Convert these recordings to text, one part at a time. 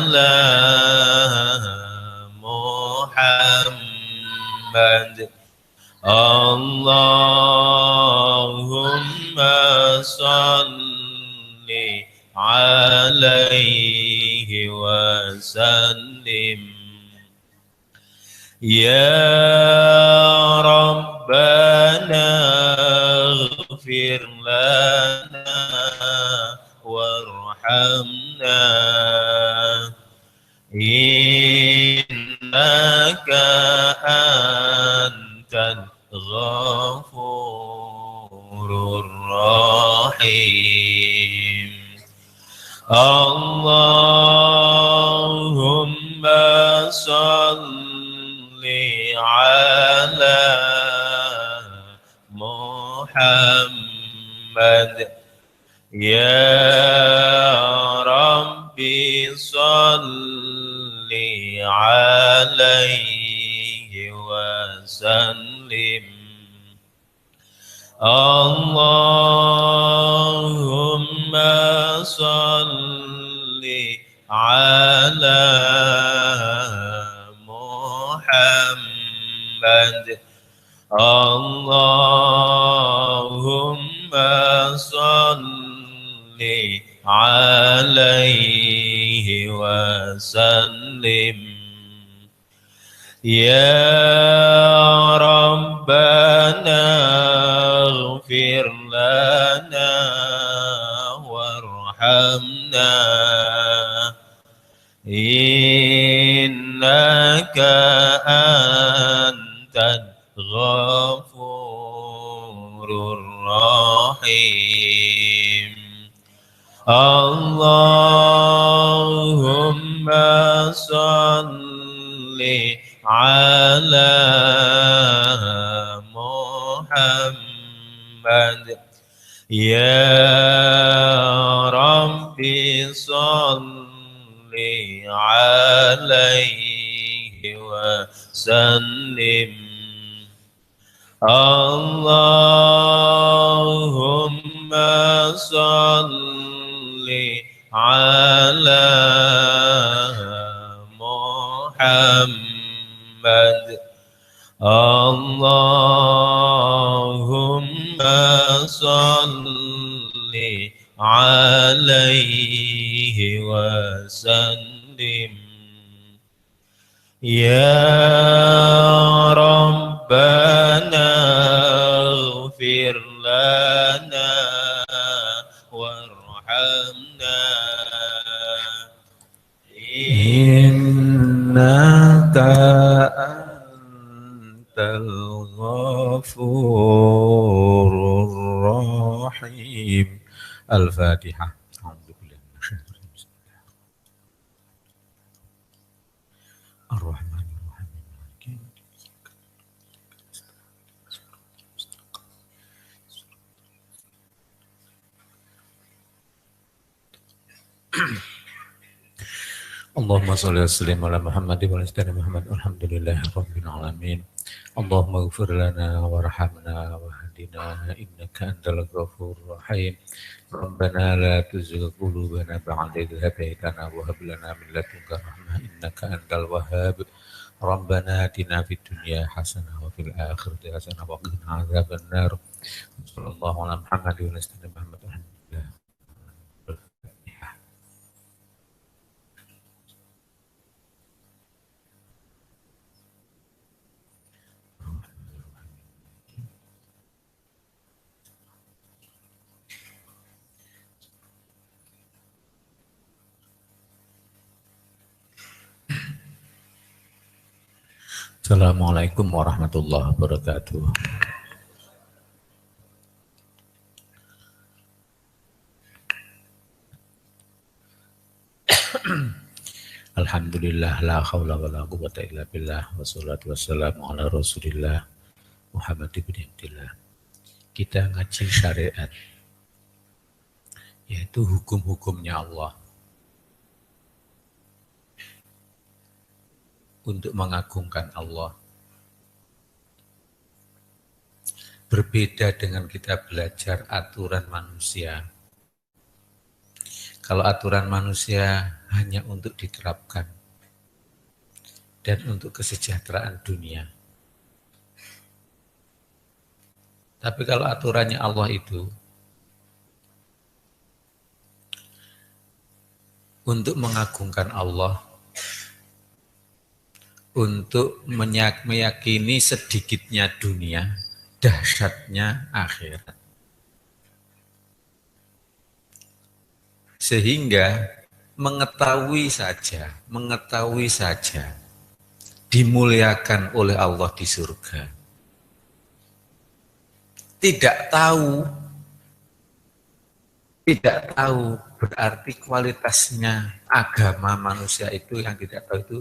على محمد اللهم صل عليه وسلم يا ربنا اغفر لنا وارحمنا إنك أنت الغفور الرحيم اللهم صل على محمد يا ربي صل عليه وسلم اللهم صل على محمد اللهم صل عليه وسلم يا ربنا اغفر لنا وارحمنا إنك أنت الغفور الرحيم اللهم صل على محمد يا ربي صل عليه وسلم اللهم صل على محمد اللهم صل عليه وسلم يا ربنا اغفر لنا وارحمنا إنك أنت الغفور الرحيم. الفاتحة. Allahumma sholli wa sallim ala Muhammad wa ala Muhammad alhamdulillahi rabbil alamin. Allahumma ighfir lana warhamna wahdina innaka antal ghafurur rahim. Rabbana la tuzigh qulubana ba'da idh hadaytana wa hab lana min ladunka rahmah innaka antal wahhab. Rabbana atina fid dunya hasanah wa fil akhirati hasanah wa qina adzabannar. Sallallahu ala Muhammad wa ala Muhammad. Assalamualaikum warahmatullahi wabarakatuh. Alhamdulillah la haula wala quwwata illa billah wassalatu wassalamu ala Rasulillah Muhammad ibn Abdillah. Kita ngaji syariat, yaitu hukum-hukumnya Allah. Untuk mengagungkan Allah. Berbeda dengan kita belajar aturan manusia. Kalau aturan manusia hanya untuk diterapkan dan untuk kesejahteraan dunia. Tapi kalau aturannya Allah itu untuk mengagungkan Allah, untuk meyakini sedikitnya dunia, dahsyatnya akhirat. Sehingga mengetahui saja dimuliakan oleh Allah di surga. Tidak tahu berarti kualitasnya agama manusia itu yang tidak tahu itu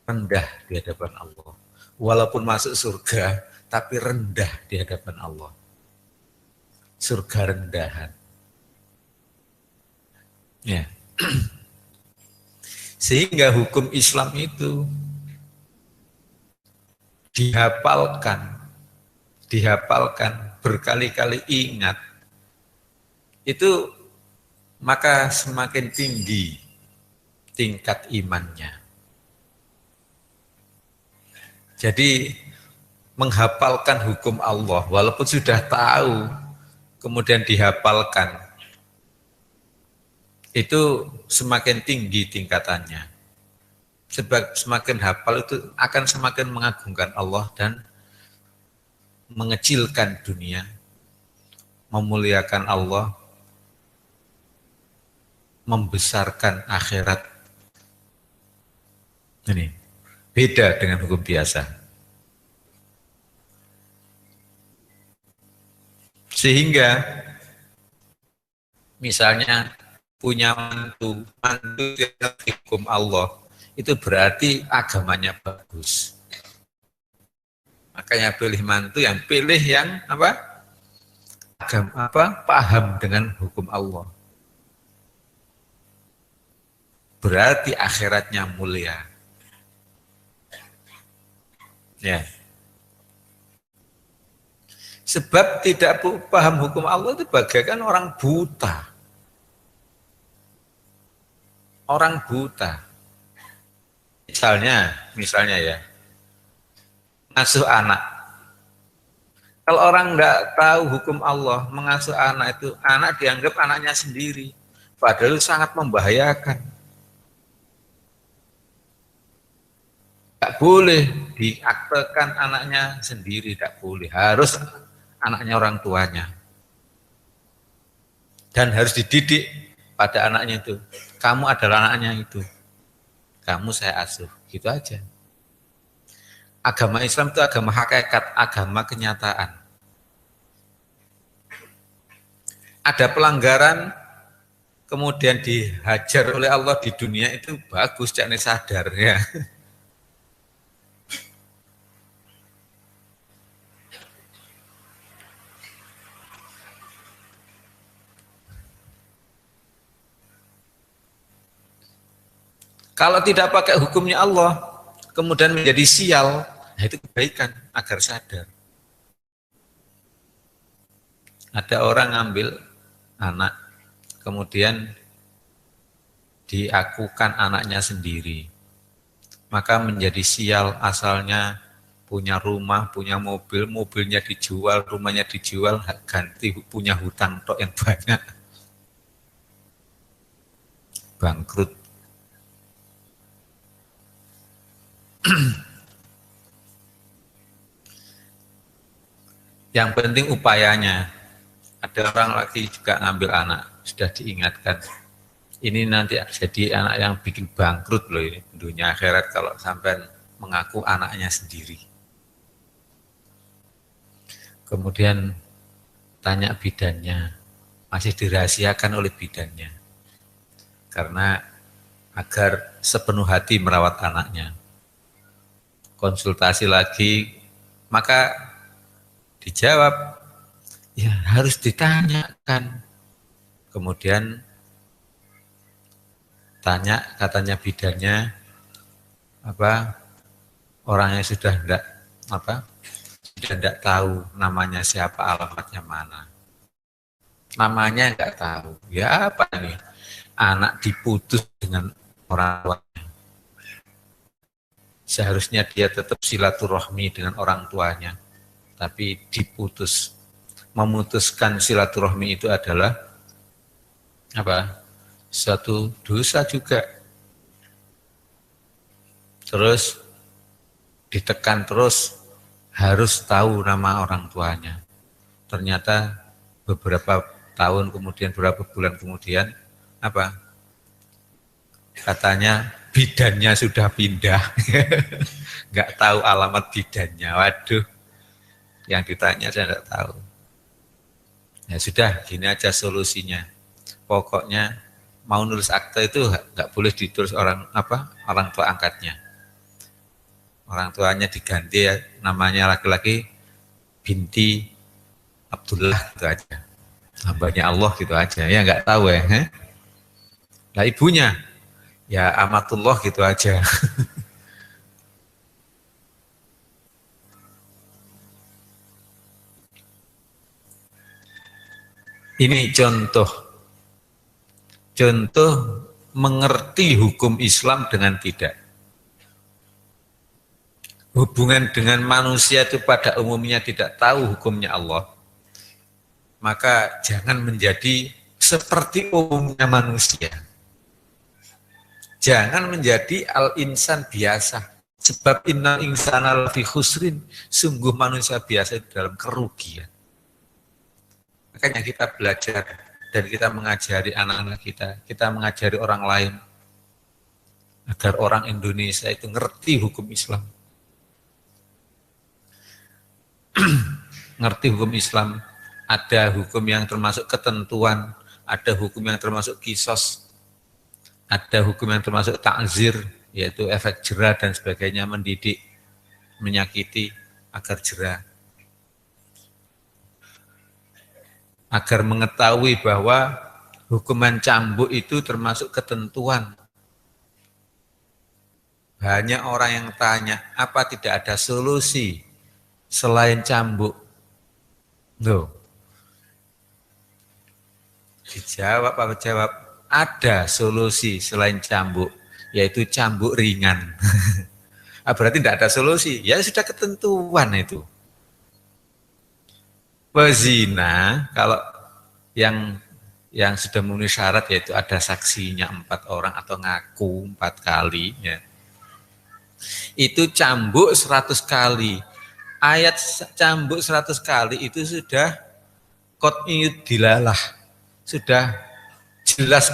rendah di hadapan Allah. Walaupun masuk surga, tapi rendah di hadapan Allah. Surga rendahan. Ya. Sehingga hukum Islam itu dihafalkan, berkali-kali ingat, itu maka semakin tinggi tingkat imannya. Jadi menghafalkan hukum Allah, walaupun sudah tahu, kemudian dihafalkan, itu semakin tinggi tingkatannya. Sebab semakin hafal itu akan semakin mengagungkan Allah dan mengecilkan dunia, memuliakan Allah, membesarkan akhirat. Ini beda dengan hukum biasa. Sehingga misalnya punya mantu yang hukum Allah, itu berarti agamanya bagus. Makanya pilih mantu yang paham dengan hukum Allah. Berarti akhiratnya mulia. Ya. Sebab tidak paham hukum Allah itu bagaikan orang buta. Orang buta. Misalnya ya, ngasuh anak. Kalau orang enggak tahu hukum Allah, mengasuh anak itu, anak dianggap anaknya sendiri. Padahal itu sangat membahayakan. Enggak boleh diaktekan anaknya sendiri, enggak boleh. Harus anaknya orang tuanya. Dan harus dididik pada anaknya itu. Kamu adalah anaknya itu. Kamu saya asuh. Gitu aja. Agama Islam itu agama hakikat, agama kenyataan. Ada pelanggaran, kemudian dihajar oleh Allah di dunia itu bagus, jangan sadar ya. Kalau tidak pakai hukumnya Allah, kemudian menjadi sial, nah itu kebaikan agar sadar. Ada orang ngambil anak, kemudian diakukan anaknya sendiri, maka menjadi sial. Asalnya punya rumah, punya mobil, mobilnya dijual, rumahnya dijual, ganti punya hutang tok yang banyak, bangkrut. Yang penting upayanya. Ada orang lagi juga ngambil anak, sudah diingatkan. Ini nanti jadi anak yang bikin bangkrut loh ini, dunia akhirat kalau sampai mengaku anaknya sendiri. Kemudian tanya bidannya, masih dirahasiakan oleh bidannya. Karena agar sepenuh hati merawat anaknya. Konsultasi lagi, maka dijawab, ya harus ditanyakan. Kemudian tanya, katanya bidannya, orangnya sudah tidak tahu namanya siapa, alamatnya mana. Namanya enggak tahu. Ya apa nih? anak diputus dengan orang tuanya. Seharusnya dia tetap silaturahmi dengan orang tuanya, tapi diputus. Memutuskan silaturahmi itu adalah apa? Suatu dosa juga. Terus ditekan terus harus tahu nama orang tuanya. Ternyata beberapa tahun kemudian, beberapa bulan kemudian, apa? Katanya bidannya sudah pindah. Nggak tahu alamat bidannya. Waduh, yang ditanya saya nggak tahu. Ya sudah, gini aja solusinya. Pokoknya mau nulis akte itu nggak boleh ditulis orang tua angkatnya. Orang tuanya diganti ya, namanya laki-laki binti Abdullah gitu aja. Hambanya Allah gitu aja. Ya nggak tahu ya. Nah ibunya ya amatullah gitu aja. Ini contoh mengerti hukum Islam dengan tidak. Hubungan dengan manusia itu pada umumnya tidak tahu hukumnya Allah, maka jangan menjadi seperti umumnya manusia. Jangan menjadi al-insan biasa. Sebab innal insana lafi khusrin, sungguh manusia biasa itu dalam kerugian. Makanya kita belajar dan kita mengajari anak-anak kita mengajari orang lain, agar orang Indonesia itu ngerti hukum Islam. Ngerti hukum Islam, ada hukum yang termasuk ketentuan, ada hukum yang termasuk kisos, ada hukum yang termasuk ta'zir, yaitu efek jera dan sebagainya, mendidik, menyakiti agar jera. Agar mengetahui bahwa hukuman cambuk itu termasuk ketentuan. Banyak orang yang tanya, apa tidak ada solusi selain cambuk? Loh. Jawab, ada solusi selain cambuk, yaitu cambuk ringan. Berarti tidak ada solusi, ya sudah ketentuan itu. Pezina, kalau yang sudah memenuhi syarat, yaitu ada saksinya 4 orang atau ngaku 4 kali, ya. Itu cambuk 100 kali. Ayat cambuk 100 kali itu sudah qat'iyud dilalah, sudah jelas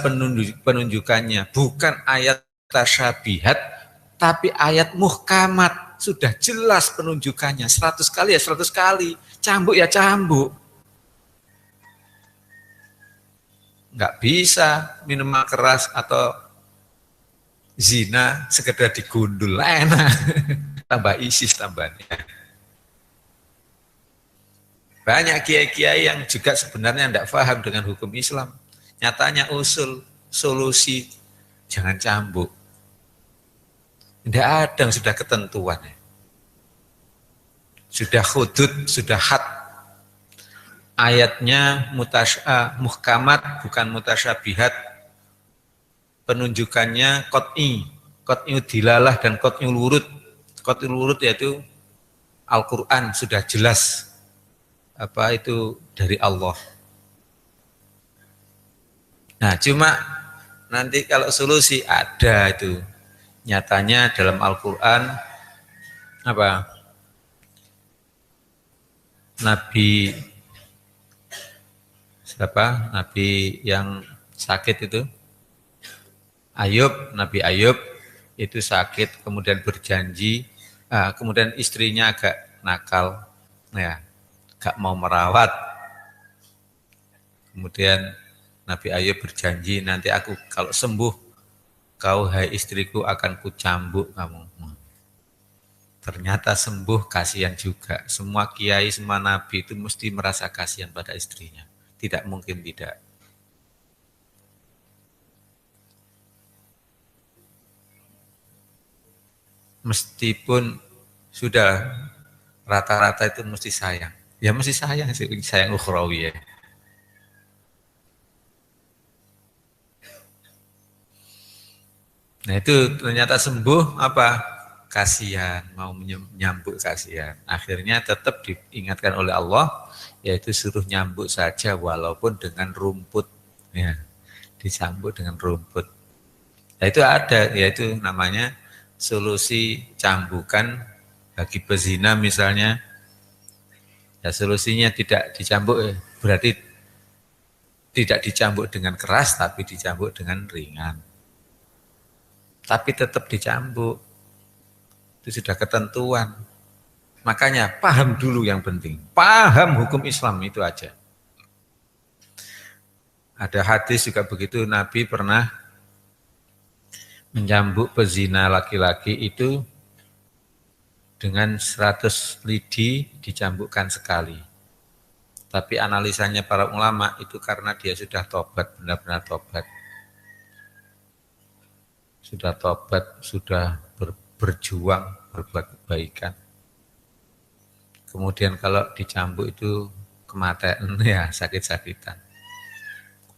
penunjukannya, bukan ayat tasyabihat, tapi ayat muhkamat, sudah jelas penunjukannya. 100 kali ya 100 kali, cambuk ya cambuk. Nggak bisa minuman keras atau zina sekedar digundul, enak. Tambah ISIS tambahnya. Banyak kiai-kiai yang juga sebenarnya tidak paham dengan hukum Islam. Nyatanya solusi, jangan cambuk. Tidak ada yang sudah ketentuan. Sudah hudud, sudah had. Ayatnya muhkamat, bukan mutasyabihat. Penunjukannya qat'i dilalah dan qat'i wurud. Qat'i wurud yaitu Al-Quran sudah jelas apa itu dari Allah. Nah, cuma nanti kalau solusi ada itu. Nyatanya dalam Al-Quran apa? Nabi siapa? Nabi yang sakit itu? Nabi Ayub itu sakit, kemudian berjanji, kemudian istrinya agak nakal, ya, gak mau merawat. Kemudian Nabi Ayub berjanji, nanti aku kalau sembuh, kau hai istriku akan kucambuk kamu. Ternyata sembuh, kasihan juga. Semua kiai, semua nabi itu mesti merasa kasihan pada istrinya. Tidak mungkin tidak. Meskipun sudah rata-rata itu mesti sayang. Ya mesti sayang sih, sayang ukhrawi ya. Nah itu ternyata sembuh apa? Kasihan, mau menyambut kasihan. Akhirnya tetap diingatkan oleh Allah, yaitu suruh nyambut saja walaupun dengan rumput. Ya, disambut dengan rumput. Nah itu ada, yaitu namanya solusi cambukan bagi pezina misalnya. Ya solusinya tidak dicambuk, berarti tidak dicambuk dengan keras, tapi dicambuk dengan ringan. Tapi tetap dicambuk. Itu sudah ketentuan. Makanya paham dulu yang penting. Paham hukum Islam itu aja. Ada hadis juga begitu, Nabi pernah mencambuk pezina laki-laki itu dengan 100 lidi dicambukkan sekali. Tapi analisanya para ulama itu karena dia sudah tobat, benar-benar tobat. Sudah tobat, sudah berjuang, berbuat kebaikan. Kemudian kalau dicambuk itu kematian, ya sakit-sakitan.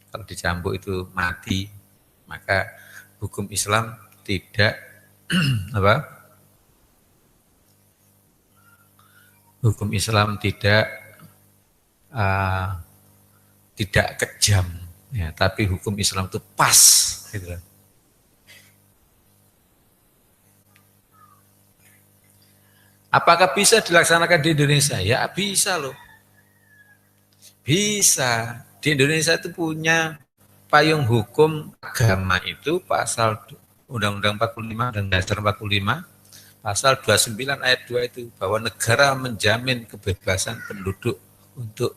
Kalau dicambuk itu mati, maka hukum Islam tidak apa? Hukum Islam tidak kejam, ya, tapi hukum Islam itu pas, gitu. Apakah bisa dilaksanakan di Indonesia? Ya bisa loh. Bisa. Di Indonesia itu punya payung hukum agama itu pasal Undang-Undang 45 dan Dasar 45, pasal 29 ayat 2 itu, bahwa negara menjamin kebebasan penduduk untuk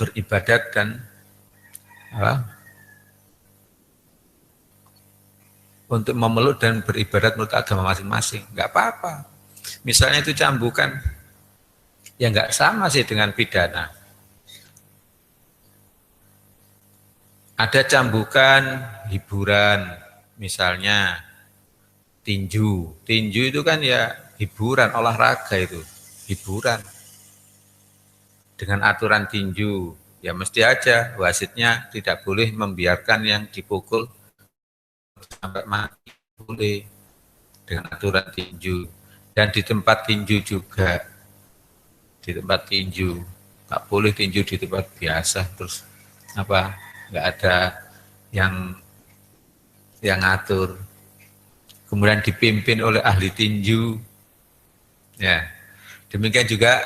beribadat dan untuk memeluk dan beribadat menurut agama masing-masing. Enggak apa-apa. Misalnya itu cambukan, ya nggak sama sih dengan pidana. Ada cambukan hiburan, misalnya tinju. Tinju itu kan ya hiburan, olahraga itu, hiburan. Dengan aturan tinju, ya mesti aja wasitnya tidak boleh membiarkan yang dipukul sampai mati, boleh dengan aturan tinju. Dan di tempat tinju juga, di tempat tinju tak boleh tinju di tempat biasa terus apa, nggak ada yang ngatur. Kemudian dipimpin oleh ahli tinju, ya. Demikian juga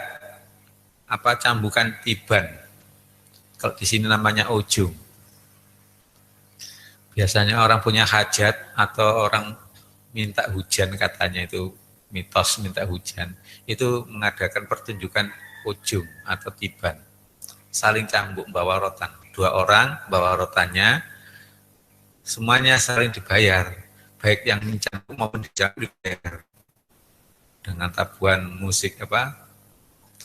apa, cambukan tiban, kalau di sini namanya ujung. Biasanya orang punya hajat atau orang minta hujan, katanya itu mitos minta hujan, itu mengadakan pertunjukan ujung atau tiban, saling cambuk bawa rotan, 2 orang bawa rotannya, semuanya saling dibayar, baik yang mencambuk maupun dicambuk dibayar dengan tabuhan musik apa,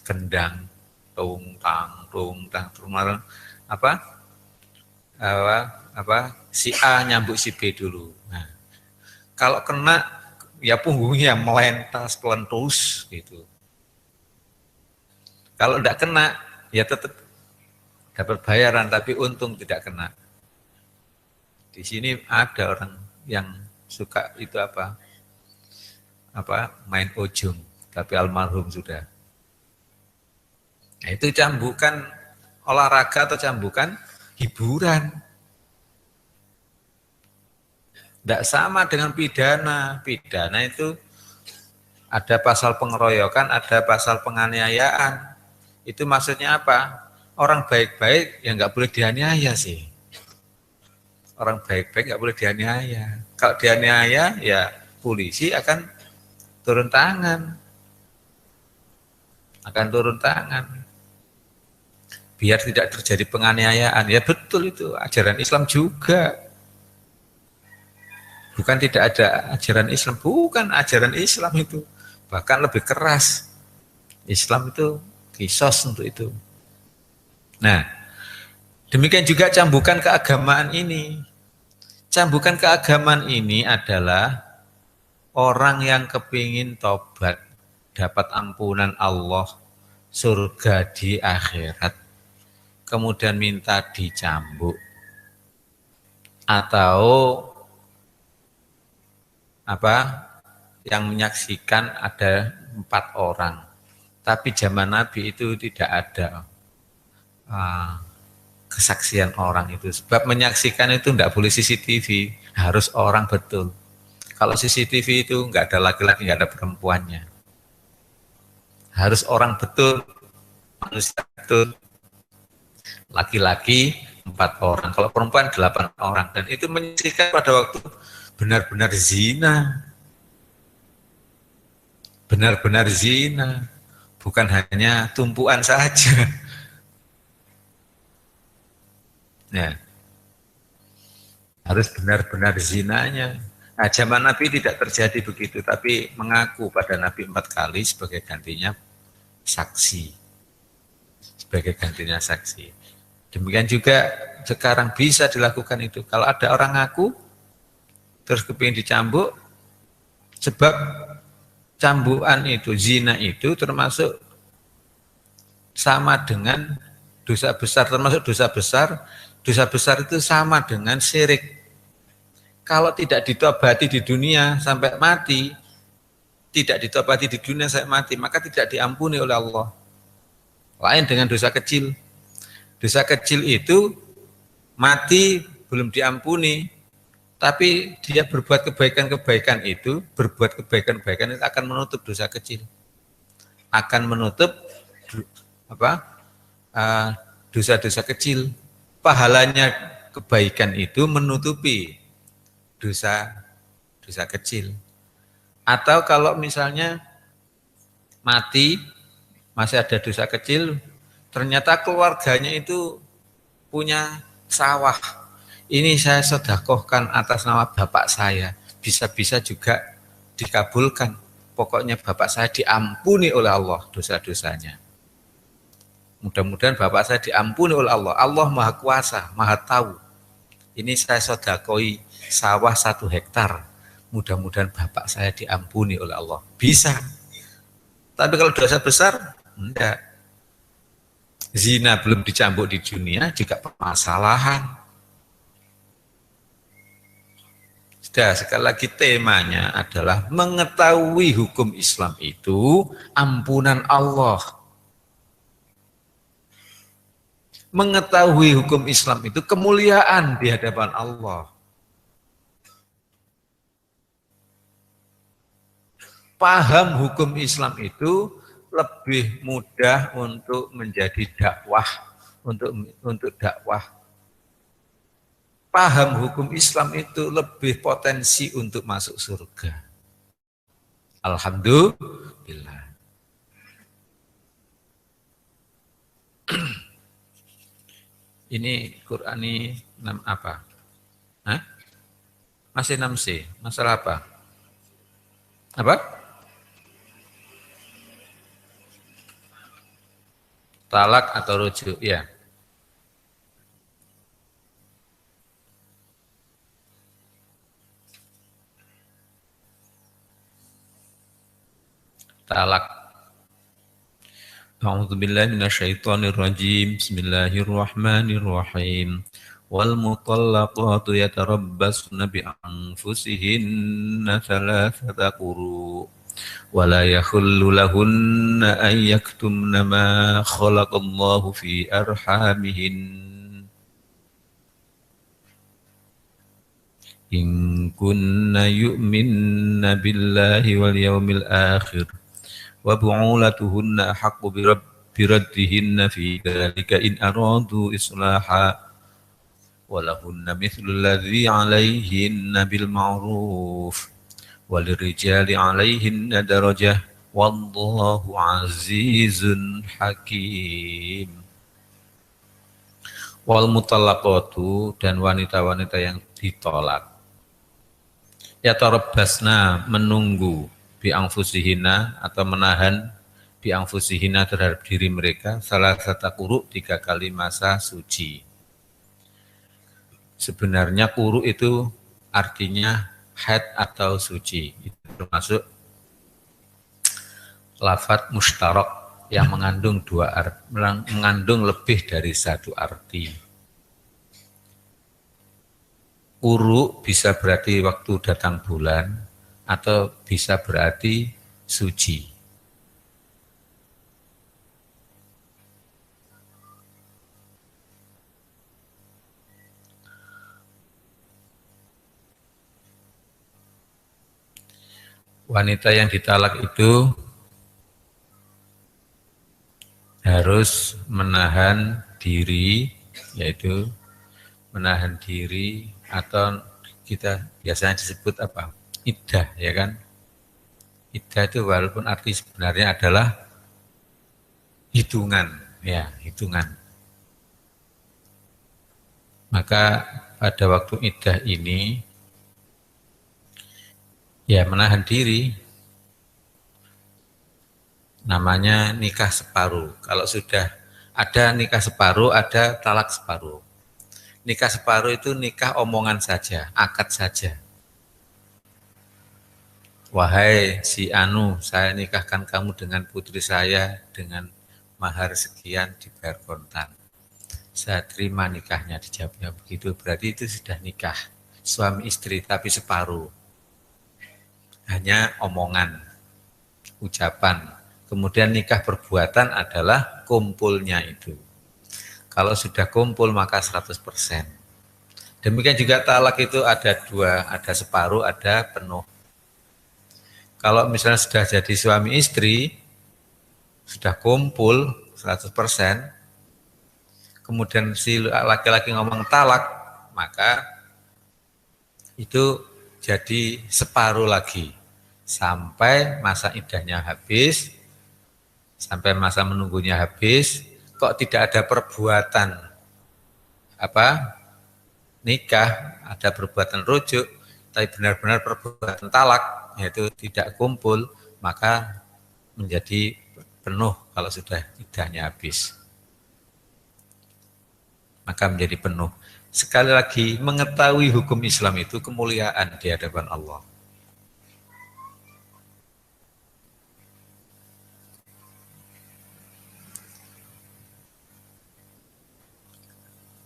kendang, tung tang apa si A nyambuk si B dulu. Nah, kalau kena ya punggungnya melentas pelentus gitu. Kalau tidak kena ya tetap dapat bayaran, tapi untung tidak kena. Di sini ada orang yang suka itu apa main ujung, tapi almarhum sudah. Nah, itu cambukan olahraga atau cambukan hiburan. Tidak sama dengan pidana. Pidana itu ada pasal pengeroyokan, ada pasal penganiayaan. Itu maksudnya apa? Orang baik-baik ya nggak boleh dianiaya sih. Orang baik-baik nggak boleh dianiaya. Kalau dianiaya ya polisi akan turun tangan. Biar tidak terjadi penganiayaan. Ya betul, itu ajaran Islam juga. Bukan tidak ada ajaran Islam, bukan ajaran Islam itu. Bahkan lebih keras. Islam itu kisos untuk itu. Nah, demikian juga cambukan keagamaan ini. Cambukan keagamaan ini adalah orang yang kepingin tobat, dapat ampunan Allah, surga di akhirat, kemudian minta dicambuk. Atau apa yang menyaksikan ada 4 orang. Tapi zaman Nabi itu tidak ada kesaksian orang itu. Sebab menyaksikan itu tidak boleh CCTV, harus orang betul. Kalau CCTV itu nggak ada laki-laki, nggak ada perempuannya. Harus orang betul, manusia betul. Laki-laki 4 orang, kalau perempuan 8 orang. Dan itu menyaksikan pada waktu benar-benar zina. Benar-benar zina. Bukan hanya tumpuan saja. Ya. Harus benar-benar zinanya. Nah, zaman Nabi tidak terjadi begitu, tapi mengaku pada Nabi 4 kali sebagai gantinya saksi. Sebagai gantinya saksi. Demikian juga sekarang bisa dilakukan itu. Kalau ada orang ngaku, terus kepingin dicambuk, sebab cambukan itu, zina itu termasuk sama dengan dosa besar, termasuk dosa besar. Dosa besar itu sama dengan syirik. Kalau tidak ditobati di dunia sampai mati, tidak ditobati di dunia sampai mati, maka tidak diampuni oleh Allah. Lain dengan dosa kecil. Dosa kecil itu mati belum diampuni, tapi dia berbuat kebaikan-kebaikan itu, berbuat kebaikan-kebaikan itu akan menutup dosa kecil. Akan menutup dosa-dosa kecil. Pahalanya kebaikan itu menutupi dosa kecil. Atau kalau misalnya mati masih ada dosa kecil, ternyata keluarganya itu punya sawah. Ini saya sedekahkan atas nama bapak saya. Bisa-bisa juga dikabulkan. Pokoknya bapak saya diampuni oleh Allah dosa-dosanya. Mudah-mudahan bapak saya diampuni oleh Allah. Allah Maha Kuasa, Maha Tahu. Ini saya sedekoi sawah 1 hektar. Mudah-mudahan bapak saya diampuni oleh Allah. Bisa. Tapi kalau dosa besar, enggak. Zina belum dicambuk di dunia juga permasalahan. Sudah, sekali lagi temanya adalah mengetahui hukum Islam itu ampunan Allah. Mengetahui hukum Islam itu kemuliaan di hadapan Allah. Paham hukum Islam itu lebih mudah untuk menjadi dakwah, untuk dakwah. Paham hukum Islam itu lebih potensi untuk masuk surga. Alhamdulillah. Ini Quran ini 6 apa? Hah? Masih 6C. Masalah apa? Apa? Talak atau rujuk, ya. Talak. A'udzu billahi minasyaitonir rajim. Bismillahirrahmanirrahim. Wal mutallaqatu yatarabbasna bi anfusihinna thalathata quru. Wa la yakhullu lahunna an yaktumna ma khalaqallahu fi arhamihin. In kunna yu'minna billahi wal yawmil akhir. Wa bu'ulatuhunna haqqu biraddihinna fi dhalika in aradu islaha wa lahunna mithlu alladhi 'alayhinna bil ma'ruf walirijali 'alayhinna darajah wallahu 'azizun hakim. Wal mutallaqatu, dan wanita-wanita yang ditolak, yatarabbasna, menunggu, bi anfusihina, atau menahan, bi anfusihina, terhadap diri mereka, salah satu quru, 3 kali masa suci. Sebenarnya quru itu artinya haid atau suci. Itu termasuk lafadz mustarak yang mengandung mengandung lebih dari 1 arti. Quru bisa berarti waktu datang bulan, atau bisa berarti suci. Wanita yang ditalak itu harus menahan diri, yaitu menahan diri atau kita biasanya disebut apa? Iddah, ya kan? Iddah itu walaupun arti sebenarnya adalah hitungan, ya, hitungan. Maka pada waktu iddah ini ya menahan diri, namanya nikah separuh. Kalau sudah ada nikah separuh, ada talak separuh. Nikah separuh itu nikah omongan saja, akad saja. Wahai si Anu, saya nikahkan kamu dengan putri saya dengan mahar sekian dibayar kontan. Saya terima nikahnya, dijawabnya begitu. Berarti itu sudah nikah suami istri tapi separuh. Hanya omongan, ucapan. Kemudian nikah perbuatan adalah kumpulnya itu. Kalau sudah kumpul maka 100%. Demikian juga talak itu ada dua, ada separuh, ada penuh. Kalau misalnya sudah jadi suami istri, sudah kumpul 100%, kemudian si laki-laki ngomong talak, maka itu jadi separuh lagi. Sampai masa iddahnya habis, sampai masa menunggunya habis, kok tidak ada perbuatan nikah, ada perbuatan rujuk, tapi benar-benar perbuatan talak, yaitu tidak kumpul, maka menjadi penuh kalau sudah iddahnya habis. Maka menjadi penuh. Sekali lagi, mengetahui hukum Islam itu kemuliaan di hadapan Allah.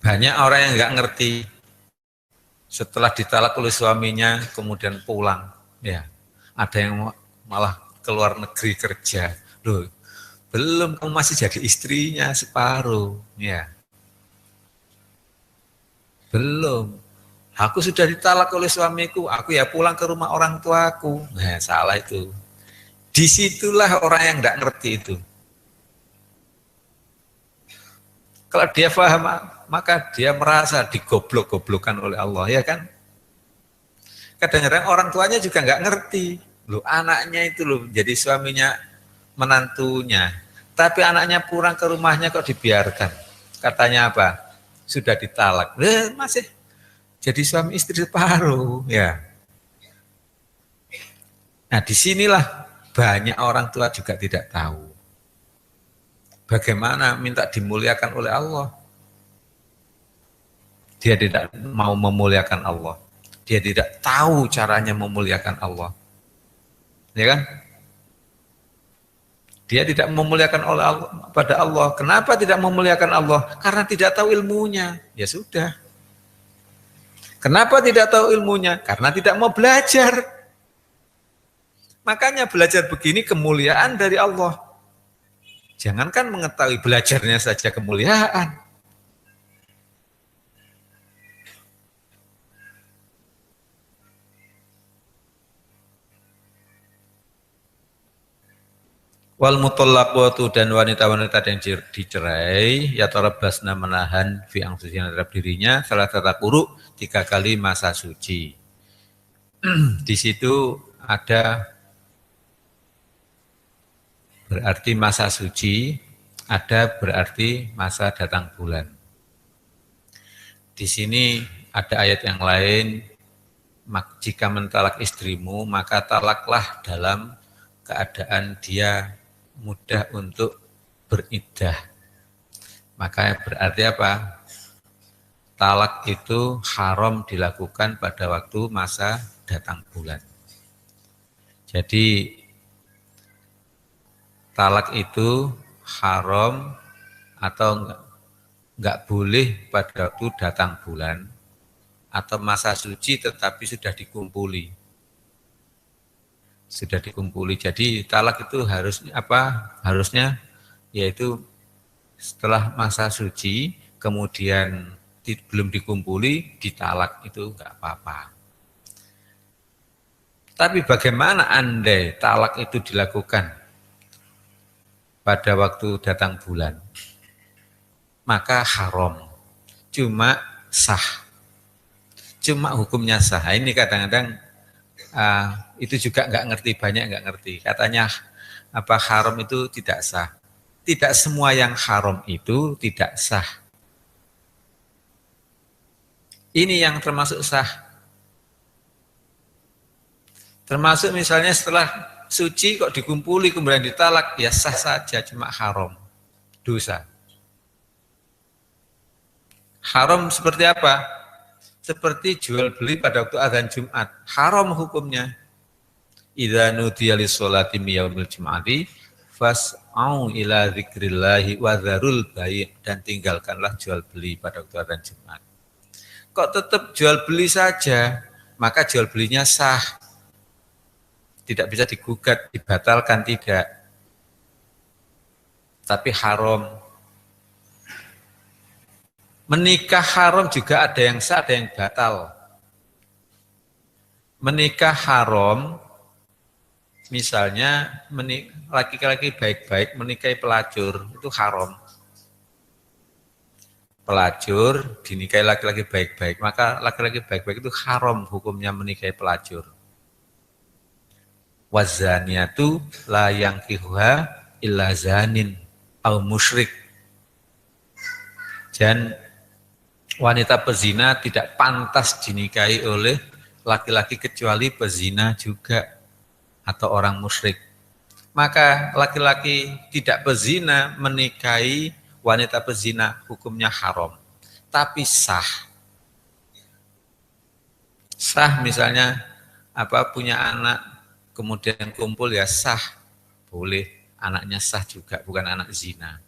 Banyak orang yang nggak ngerti setelah ditalak oleh suaminya kemudian pulang, ya ada yang malah keluar negeri kerja, loh belum kamu masih jadi istrinya separuh, ya belum. Aku sudah ditalak oleh suamiku, aku ya pulang ke rumah orang tuaku. Nah salah itu. Disitulah orang yang nggak ngerti itu. Kalau dia paham, maka dia merasa digoblok-goblokan oleh Allah, ya kan? Kadang-kadang orang tuanya juga nggak ngerti. Loh, anaknya itu loh jadi suaminya menantunya. Tapi anaknya pulang ke rumahnya kok dibiarkan. Katanya apa? Sudah ditalak. Masih jadi suami istri separuh, ya. Nah, disinilah banyak orang tua juga tidak tahu. Bagaimana minta dimuliakan oleh Allah. Dia tidak mau memuliakan Allah. Dia tidak tahu caranya memuliakan Allah. Ya kan? Dia tidak memuliakan oleh Allah, pada Allah. Kenapa tidak memuliakan Allah? Karena tidak tahu ilmunya. Ya sudah. Kenapa tidak tahu ilmunya? Karena tidak mau belajar. Makanya belajar begini kemuliaan dari Allah. Jangankan mengetahui, belajarnya saja kemuliaan. Wal mutallaqatu, dan wanita-wanita yang dicerai ya tarabbasna menahan fi anfusihim terhadap dirinya salah tata quru 3 kali masa suci. Di situ ada berarti masa suci, ada berarti masa datang bulan. Di sini ada ayat yang lain, jika mentalak istrimu maka talaklah dalam keadaan dia mudah untuk beriddah. Maka berarti apa? Talak itu haram dilakukan pada waktu masa datang bulan. Jadi talak itu haram atau enggak boleh pada waktu datang bulan atau masa suci tetapi sudah dikumpuli. sudah dikumpuli. Jadi talak itu harusnya yaitu setelah masa suci kemudian belum dikumpuli ditalak, itu enggak apa-apa. Tapi bagaimana andai talak itu dilakukan pada waktu datang bulan? Maka haram. Cuma sah. Cuma hukumnya sah. Ini kadang-kadang itu juga banyak nggak ngerti. Katanya haram itu tidak sah. Tidak semua yang haram itu tidak sah. Ini yang termasuk sah. Termasuk misalnya setelah suci kok dikumpuli kemudian ditalak, ya sah saja, cuma haram, dosa. Haram seperti apa? Seperti jual beli pada waktu azan Jumat, haram hukumnya. Idza nudiya lis-sholati min yaumil jum'ati fas'au ila dzikrillahi wa dzarul bai', dan tinggalkanlah jual beli pada waktu azan Jumat. Kok tetap jual beli saja, maka jual belinya sah. Tidak bisa digugat, dibatalkan, tidak. Tapi haram. Menikah haram juga ada yang sah, ada yang batal. Menikah haram, misalnya laki-laki baik-baik menikahi pelacur, itu haram. Pelacur dinikahi laki-laki baik-baik, maka laki-laki baik-baik itu haram hukumnya menikahi pelacur. Wazaniatu la yankihuha illa zanin au musyrik. Dan wanita pezina tidak pantas dinikahi oleh laki-laki kecuali pezina juga atau orang musyrik. Maka laki-laki tidak pezina menikahi wanita pezina hukumnya haram. Tapi sah. Sah misalnya punya anak kemudian kumpul, ya sah, boleh, anaknya sah juga, bukan anak zina.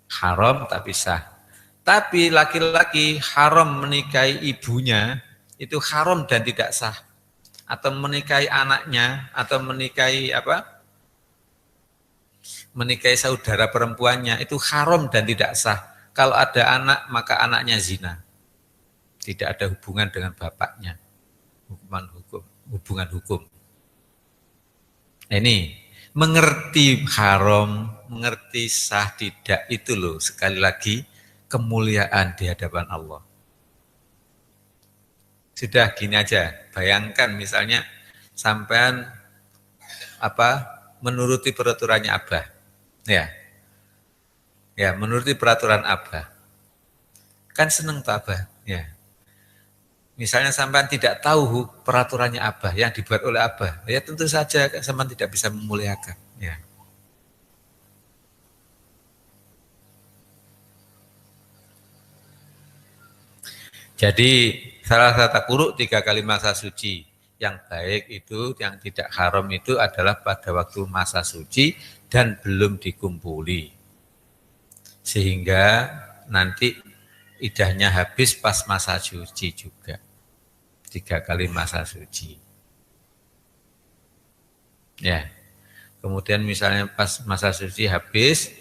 Haram tapi sah. Tapi laki-laki haram menikahi ibunya, itu haram dan tidak sah. Atau menikahi anaknya, atau menikahi menikahi saudara perempuannya, itu haram dan tidak sah. Kalau ada anak, maka anaknya zina. Tidak ada hubungan dengan bapaknya. Hubungan hukum. Ini mengerti haram, mengerti sah tidak, itu loh sekali lagi kemuliaan di hadapan Allah. Sudah gini aja, bayangkan misalnya sampean menuruti peraturannya Abah. Ya, menuruti peraturan Abah. Kan seneng tuh Abah, ya. Misalnya sampean tidak tahu peraturannya Abah yang dibuat oleh Abah, ya tentu saja sampean tidak bisa memuliakan. Ya. Jadi salah satu kuruk 3 kali masa suci. Yang baik itu, yang tidak haram itu adalah pada waktu masa suci dan belum dikumpuli. Sehingga nanti idahnya habis pas masa suci juga. 3 kali masa suci. Ya. Kemudian misalnya pas masa suci habis,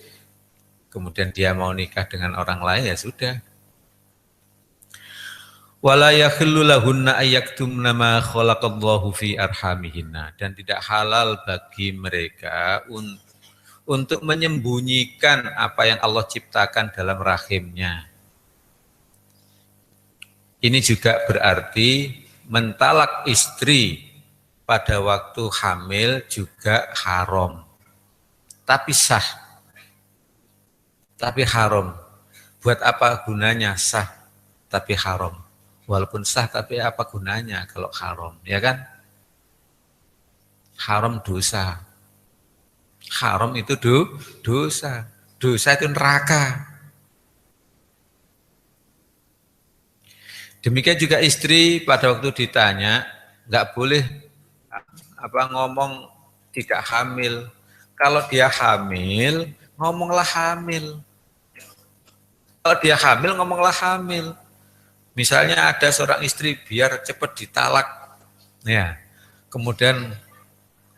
kemudian dia mau nikah dengan orang lain, ya sudah. Wala yakhillu lahunna ayyaktumna ma khalaqallahu fi arhamihinna, dan tidak halal bagi mereka untuk menyembunyikan apa yang Allah ciptakan dalam rahimnya. Ini juga berarti mentalak istri pada waktu hamil juga haram. Tapi sah. Tapi haram. Buat apa gunanya sah tapi haram? Walaupun sah tapi apa gunanya kalau haram, ya kan? Haram dosa. Haram itu dosa. Dosa itu neraka. Demikian juga istri pada waktu ditanya, nggak boleh ngomong tidak hamil. Kalau dia hamil, ngomonglah hamil. Kalau dia hamil, ngomonglah hamil. Misalnya ada seorang istri biar cepat ditalak, ya, kemudian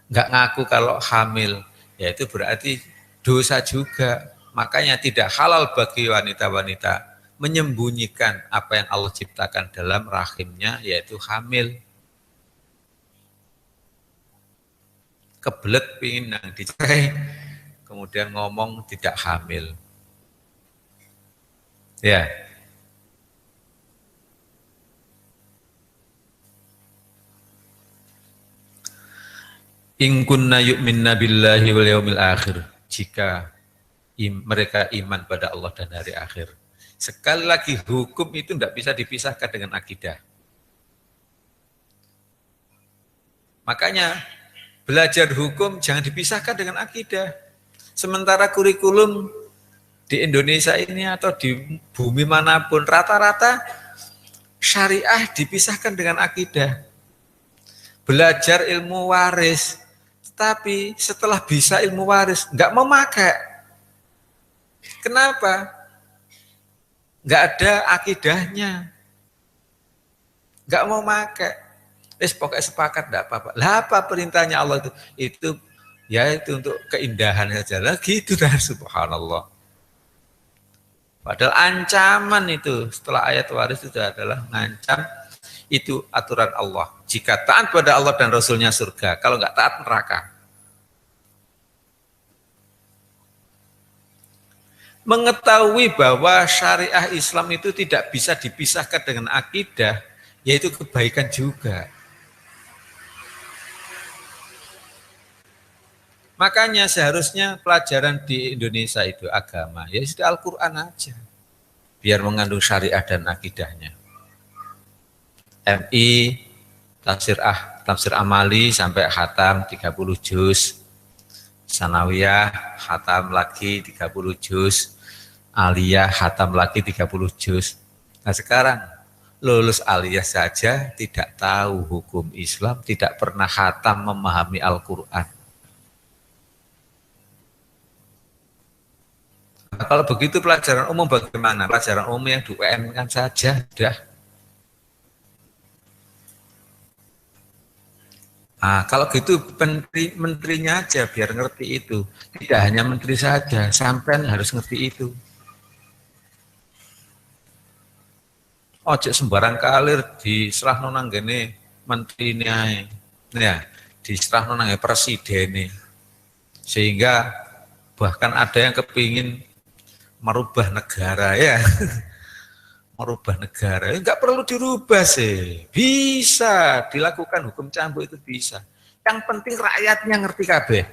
nggak ngaku kalau hamil, ya itu berarti dosa juga. Makanya tidak halal bagi wanita-wanita menyembunyikan apa yang Allah ciptakan dalam rahimnya, yaitu hamil. Kebelet pingin nang dicerai, kemudian ngomong tidak hamil. Ya. In kunna yu'minna billahi wal yaumil akhir. Jika mereka iman pada Allah dan hari akhir. Sekali lagi hukum itu tidak bisa dipisahkan dengan akidah. Makanya belajar hukum jangan dipisahkan dengan akidah. Sementara kurikulum di Indonesia ini atau di bumi manapun rata-rata syariah dipisahkan dengan akidah. Belajar ilmu waris, tapi setelah bisa ilmu waris nggak memakai. Kenapa? Nggak ada akidahnya, nggak mau pakai. Pokoknya sepakat enggak apa-apa. Lah apa perintahnya Allah itu? Itu ya itu untuk keindahan saja. Lah gitu dah, subhanallah. Padahal ancaman itu setelah ayat waris itu adalah ngancam, itu aturan Allah. Jika taat pada Allah dan Rasulnya surga, kalau enggak taat neraka. Mengetahui bahwa syariah Islam itu tidak bisa dipisahkan dengan akidah, yaitu kebaikan juga. Makanya seharusnya pelajaran di Indonesia itu agama, ya sudah Al-Quran aja, biar mengandung syariah dan akidahnya. MI, tafsir amali sampai khatam 30 juz, sanawiyah khatam lagi 30 juz, aliyah khatam lagi 30 juz. Nah sekarang lulus aliyah saja tidak tahu hukum Islam, tidak pernah khatam memahami Al-Quran. Nah, kalau begitu pelajaran umum bagaimana? Pelajaran umum yang di UN kan saja sudah. Nah, kalau gitu menterinya aja biar ngerti itu. Tidak hanya menteri saja, sampean harus ngerti itu. Ojo sembarang kalir diserah nang gene menteri ini ae. Ya, diserah nang presiden. Sehingga bahkan ada yang kepingin merubah negara ya. Merubah negara, enggak perlu dirubah sih, bisa dilakukan hukum cambuk itu bisa. Yang penting rakyatnya ngerti kabeh.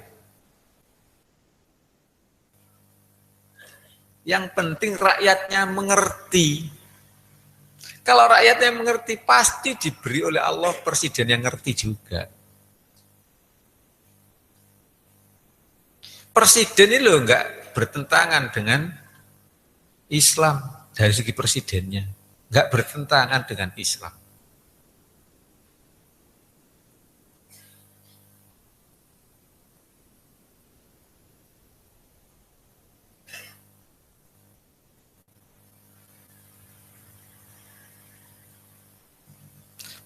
Yang penting rakyatnya mengerti. Kalau rakyatnya mengerti, pasti diberi oleh Allah presiden yang ngerti juga. Presiden ini loh enggak bertentangan dengan Islam dari segi presidennya, enggak bertentangan dengan Islam.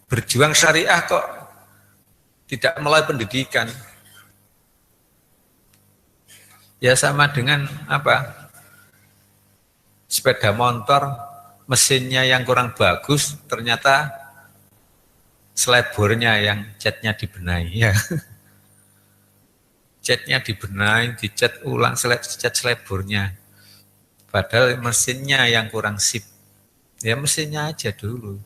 Berjuang syariah kok tidak melalui pendidikan. Ya sama dengan apa? Sepeda motor, mesinnya yang kurang bagus, ternyata selebornya yang catnya dibenahi. Ya. Catnya dibenahi, dicat ulang, cat selebornya. Padahal mesinnya yang kurang sip. Ya mesinnya aja dulu.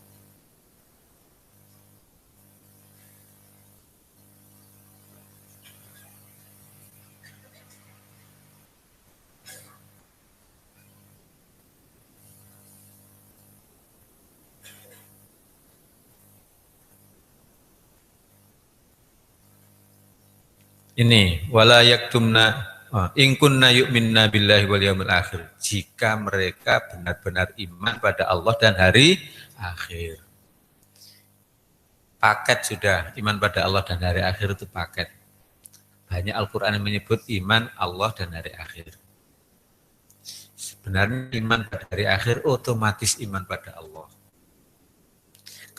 Ini wala yaktumna in kunna yu'minna billahi wal yaumil akhir. Jika mereka benar-benar iman pada Allah dan hari akhir. Paket sudah, iman pada Allah dan hari akhir itu paket. Banyak Al-Qur'an yang menyebut iman Allah dan hari akhir. Sebenarnya iman pada hari akhir otomatis iman pada Allah.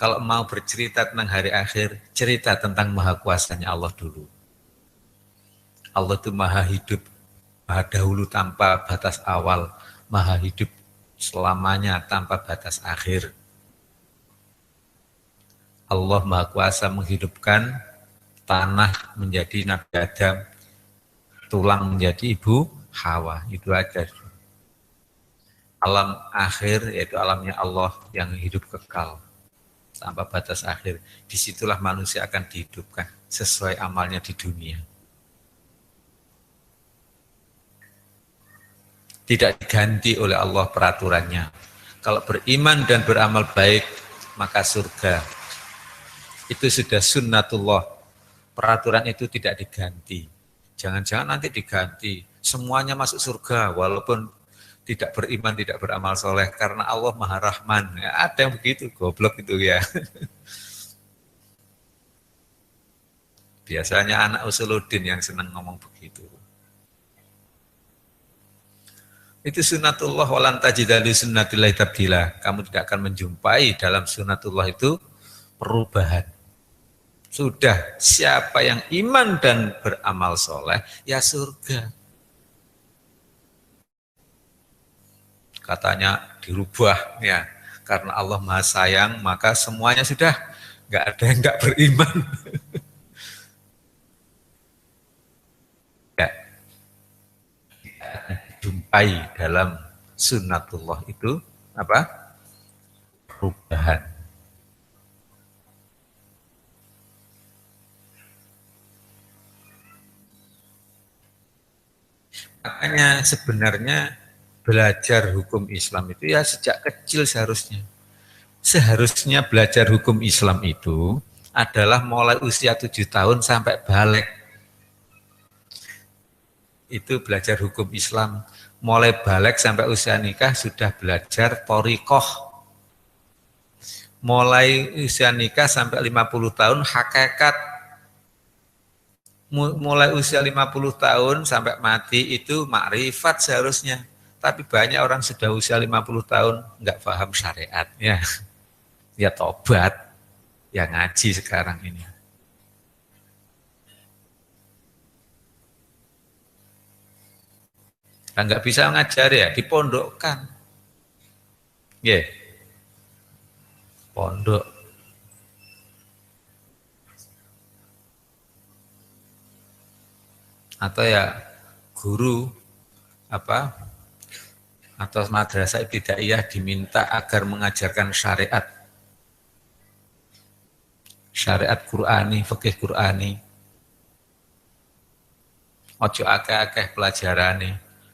Kalau mau bercerita tentang hari akhir, cerita tentang maha kuasanya Allah dulu. Allah itu maha hidup, maha dahulu tanpa batas awal, maha hidup selamanya tanpa batas akhir. Allah maha kuasa menghidupkan tanah menjadi Nabi Adam, tulang menjadi Ibu Hawa, itu aja. Alam akhir yaitu alamnya Allah yang hidup kekal tanpa batas akhir. Disitulah manusia akan dihidupkan sesuai amalnya di dunia. Tidak diganti oleh Allah peraturannya. Kalau beriman dan beramal baik, maka surga. Itu sudah sunnatullah. Peraturan itu tidak diganti. Jangan-jangan nanti diganti. Semuanya masuk surga, walaupun tidak beriman, tidak beramal soleh, karena Allah Maha Rahman. Ya, ada yang begitu, goblok itu ya. Biasanya anak Usuluddin yang senang ngomong begitu. Itu sunnatullah walan tajidalu sunnatillahi tabdila. Kamu tidak akan menjumpai dalam sunnatullah itu perubahan. Sudah, siapa yang iman dan beramal soleh, ya surga. Katanya dirubah ya, karena Allah Maha Sayang, maka semuanya sudah nggak ada yang nggak beriman. Ya, jumpai dalam sunnatullah itu apa? Perubahan. Makanya sebenarnya belajar hukum Islam itu ya sejak kecil seharusnya. Seharusnya belajar hukum Islam itu adalah mulai usia 7 tahun sampai balik. Itu belajar hukum Islam. Mulai balik sampai usia nikah sudah belajar thoriqoh. Mulai usia nikah sampai 50 tahun hakikat. Mulai usia 50 tahun sampai mati itu makrifat seharusnya. Tapi banyak orang sudah usia 50 tahun nggak paham syariatnya. Ya tobat, ya ngaji sekarang ini. Nah, nggak bisa ngajar ya, dipondokkan. Ya, pondok. Atau ya guru apa atau madrasah ibtidaiyah diminta agar mengajarkan syariat Qur'ani, fikih Qur'ani. Ojo akeh-akeh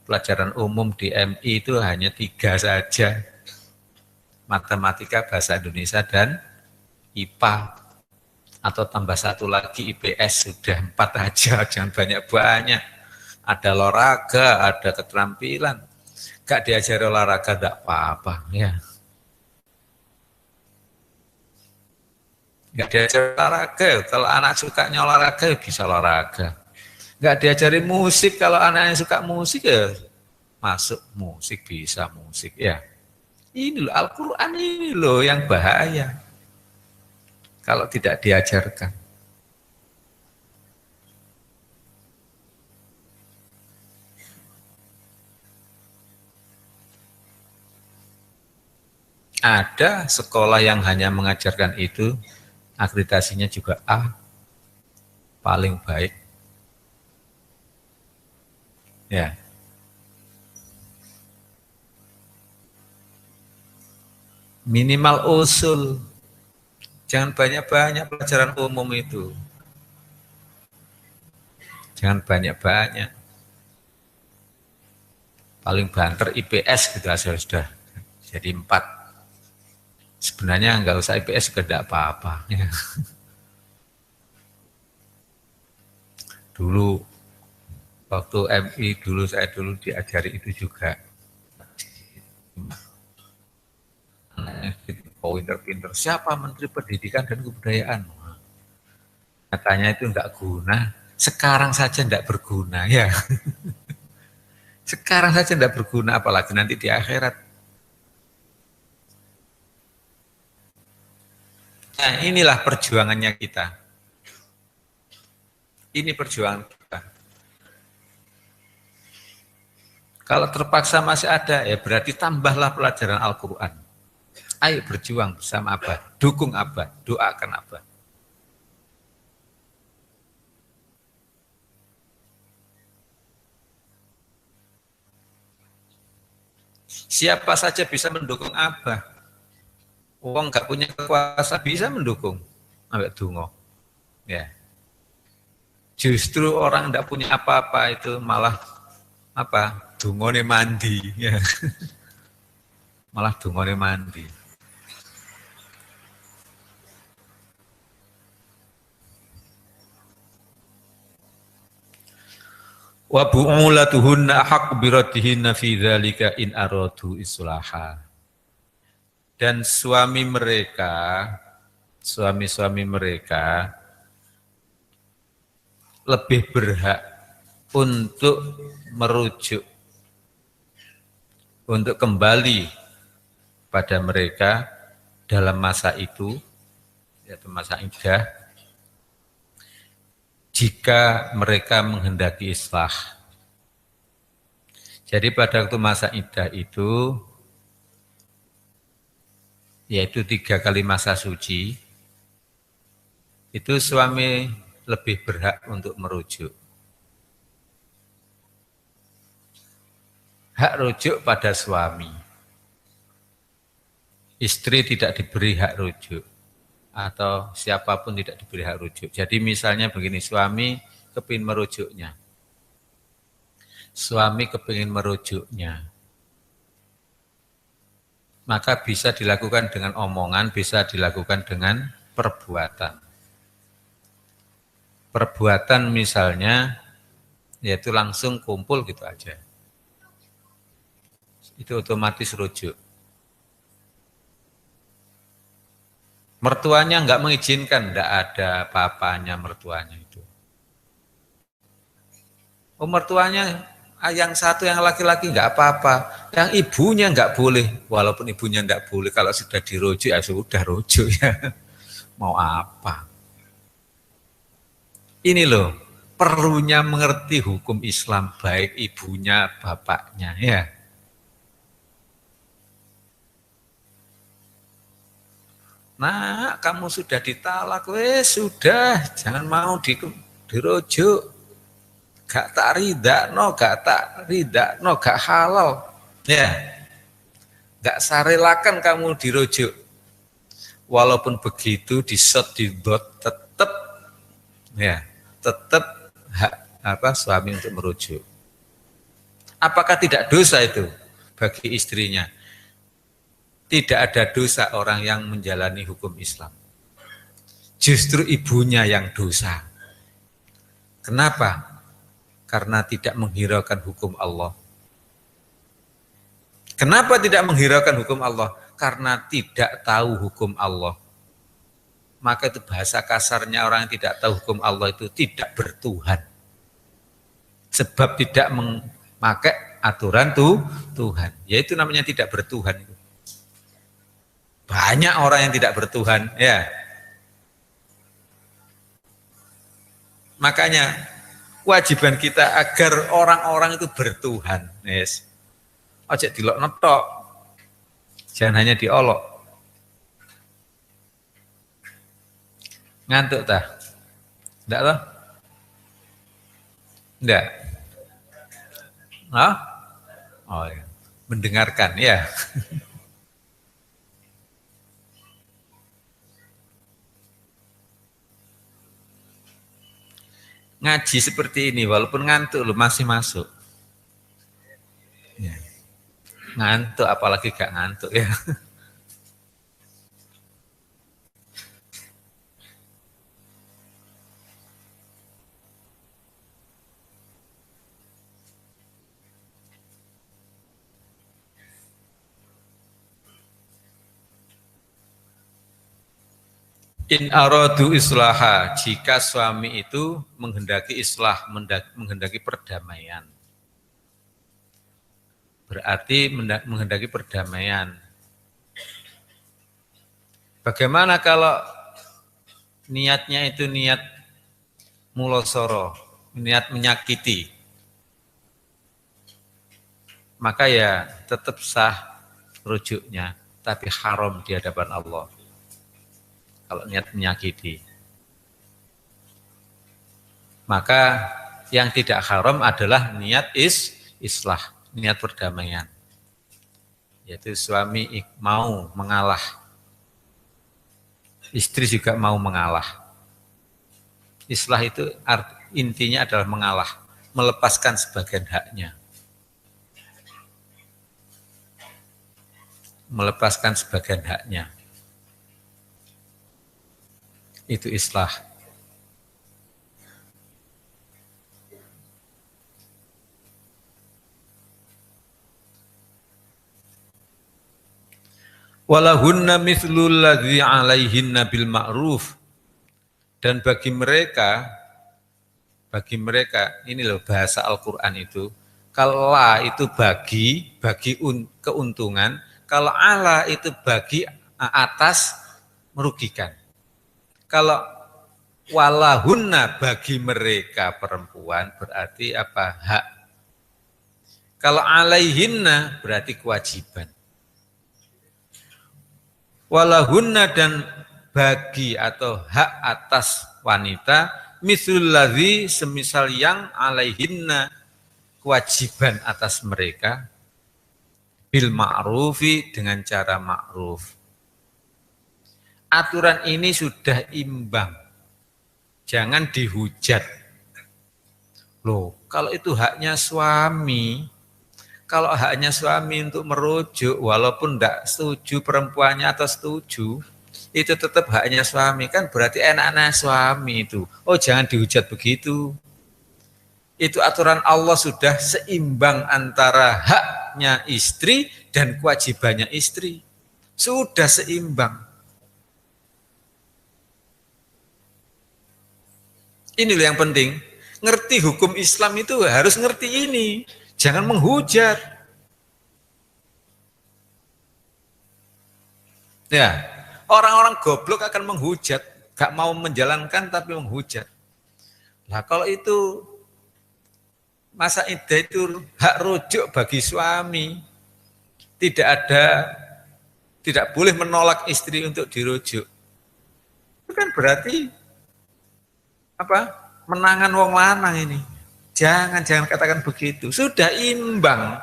pelajaran umum di MI itu hanya 3 saja, matematika, bahasa Indonesia, dan IPA. Atau tambah 1 lagi IPS, sudah 4 aja, jangan banyak-banyak. Ada olahraga, ada keterampilan. Gak diajari olahraga, gak apa-apa. Ya. Gak diajari olahraga, kalau anak sukanya olahraga, bisa olahraga. Gak diajari musik, kalau anaknya suka musik, ya masuk musik, bisa musik. Ya. Ini loh, Al-Quran ini loh yang bahaya. Kalau tidak diajarkan. Ada sekolah yang hanya mengajarkan itu, akreditasinya juga A, paling baik. Ya. Minimal usul. Jangan banyak-banyak pelajaran umum itu. Jangan banyak-banyak. Paling banter IPS gitu aja sudah. Jadi 4. Sebenarnya nggak usah IPS juga tidak apa-apa. Ya. Dulu waktu MI saya dulu diajari itu juga. Oh, pinter-pinter. Siapa Menteri Pendidikan dan Kebudayaan? Katanya itu enggak guna. Sekarang saja enggak berguna ya. Sekarang saja enggak berguna, apalagi nanti di akhirat. Nah, inilah perjuangannya kita. Ini perjuangan kita. Kalau terpaksa masih ada, ya berarti tambahlah pelajaran Al-Quran. Ayo berjuang bersama Abah, dukung Abah, doakan Abah. Siapa saja bisa mendukung Abah. Wong nggak punya kekuasaan bisa mendukung. Ambek dungo. Ya. Justru orang tidak punya apa-apa itu malah apa? Dungone mandi. Ya. Malah dungone mandi. Wa bu'ulatuhunna ahaq biratihinna fi dzalika in aradu islaha. Dan suami-suami mereka lebih berhak untuk merujuk, untuk kembali pada mereka dalam masa itu, yaitu masa iddah, jika mereka menghendaki islah. Jadi pada waktu masa iddah itu, yaitu 3 kali masa suci, itu suami lebih berhak untuk merujuk. Hak rujuk pada suami. Istri tidak diberi hak rujuk. Atau siapapun tidak diberi hak rujuk. Jadi misalnya begini, suami kepingin merujuknya. Suami kepingin merujuknya. Maka bisa dilakukan dengan omongan, bisa dilakukan dengan perbuatan. Perbuatan misalnya, yaitu langsung kumpul gitu aja. Itu otomatis rujuk. Mertuanya enggak mengizinkan, enggak ada apa-apanya mertuanya itu. Oh mertuanya yang satu yang laki-laki enggak apa-apa, yang ibunya enggak boleh, walaupun ibunya enggak boleh, kalau sudah dirujuk ya sudah rujuk ya, mau apa. Ini loh, perlunya mengerti hukum Islam, baik ibunya, bapaknya ya. Nah, kamu sudah ditalak, wes sudah, jangan mau dirujuk. Gak tak rida, no, gak halal. Ya, gak sarelakan kamu dirujuk. Walaupun begitu, disot, dibot, tetap, ya, tetap hak suami untuk merujuk. Apakah tidak dosa itu bagi istrinya? Tidak ada dosa orang yang menjalani hukum Islam. Justru ibunya yang dosa. Kenapa? Karena tidak menghiraukan hukum Allah. Kenapa tidak menghiraukan hukum Allah? Karena tidak tahu hukum Allah. Maka itu bahasa kasarnya orang yang tidak tahu hukum Allah itu tidak bertuhan. Sebab tidak memakai aturan Tuhan. Yaitu namanya tidak bertuhan. Banyak orang yang tidak bertuhan, ya. Makanya kewajiban kita agar orang-orang itu bertuhan, yes. Ojo dilok netok, jangan hanya diolok. Ngantuk tah? Enggak toh? Enggak. Hah? Oh ya. Mendengarkan ya. Ngaji seperti ini walaupun ngantuk lu masih masuk. Ya. Ngantuk apalagi gak ngantuk ya. In aradu islaha, jika suami itu menghendaki islah, menghendaki perdamaian. Berarti menghendaki perdamaian. Bagaimana kalau niatnya itu niat mulosoro, niat menyakiti, maka ya tetap sah rujuknya, tapi haram di hadapan Allah. Kalau niat menyakiti, maka yang tidak haram adalah niat islah, niat perdamaian. Yaitu suami mau mengalah, istri juga mau mengalah. Islah itu intinya adalah mengalah, melepaskan sebagian haknya. Melepaskan sebagian haknya. Itu islah. Walahunna mithlul ladzi 'alaihinna bil ma'ruf. Dan bagi mereka ini loh bahasa Al-Qur'an itu, kalau la itu bagi keuntungan, kalau ala itu bagi atas merugikan. Kalau walahunna bagi mereka perempuan berarti apa? Hak. Kalau alaihinna berarti kewajiban. Walahunna dan bagi atau hak atas wanita mithlul ladzi semisal yang alaihinna kewajiban atas mereka bil ma'rufi dengan cara ma'ruf. Aturan ini sudah imbang. Jangan dihujat. Loh, kalau itu haknya suami, kalau haknya suami untuk merujuk, walaupun tidak setuju perempuannya atau setuju, itu tetap haknya suami. Kan berarti enak-enak suami itu. Oh, jangan dihujat begitu. Itu aturan Allah sudah seimbang antara haknya istri dan kewajibannya istri. Sudah seimbang. Ini loh yang penting. Ngerti hukum Islam itu harus ngerti ini. Jangan menghujat. Ya, orang-orang goblok akan menghujat. Gak mau menjalankan tapi menghujat. Nah kalau itu masa iddah itu hak rujuk bagi suami. Tidak boleh menolak istri untuk dirujuk. Itu kan berarti apa? Menangan wong lanang ini. Jangan katakan begitu. Sudah imbang.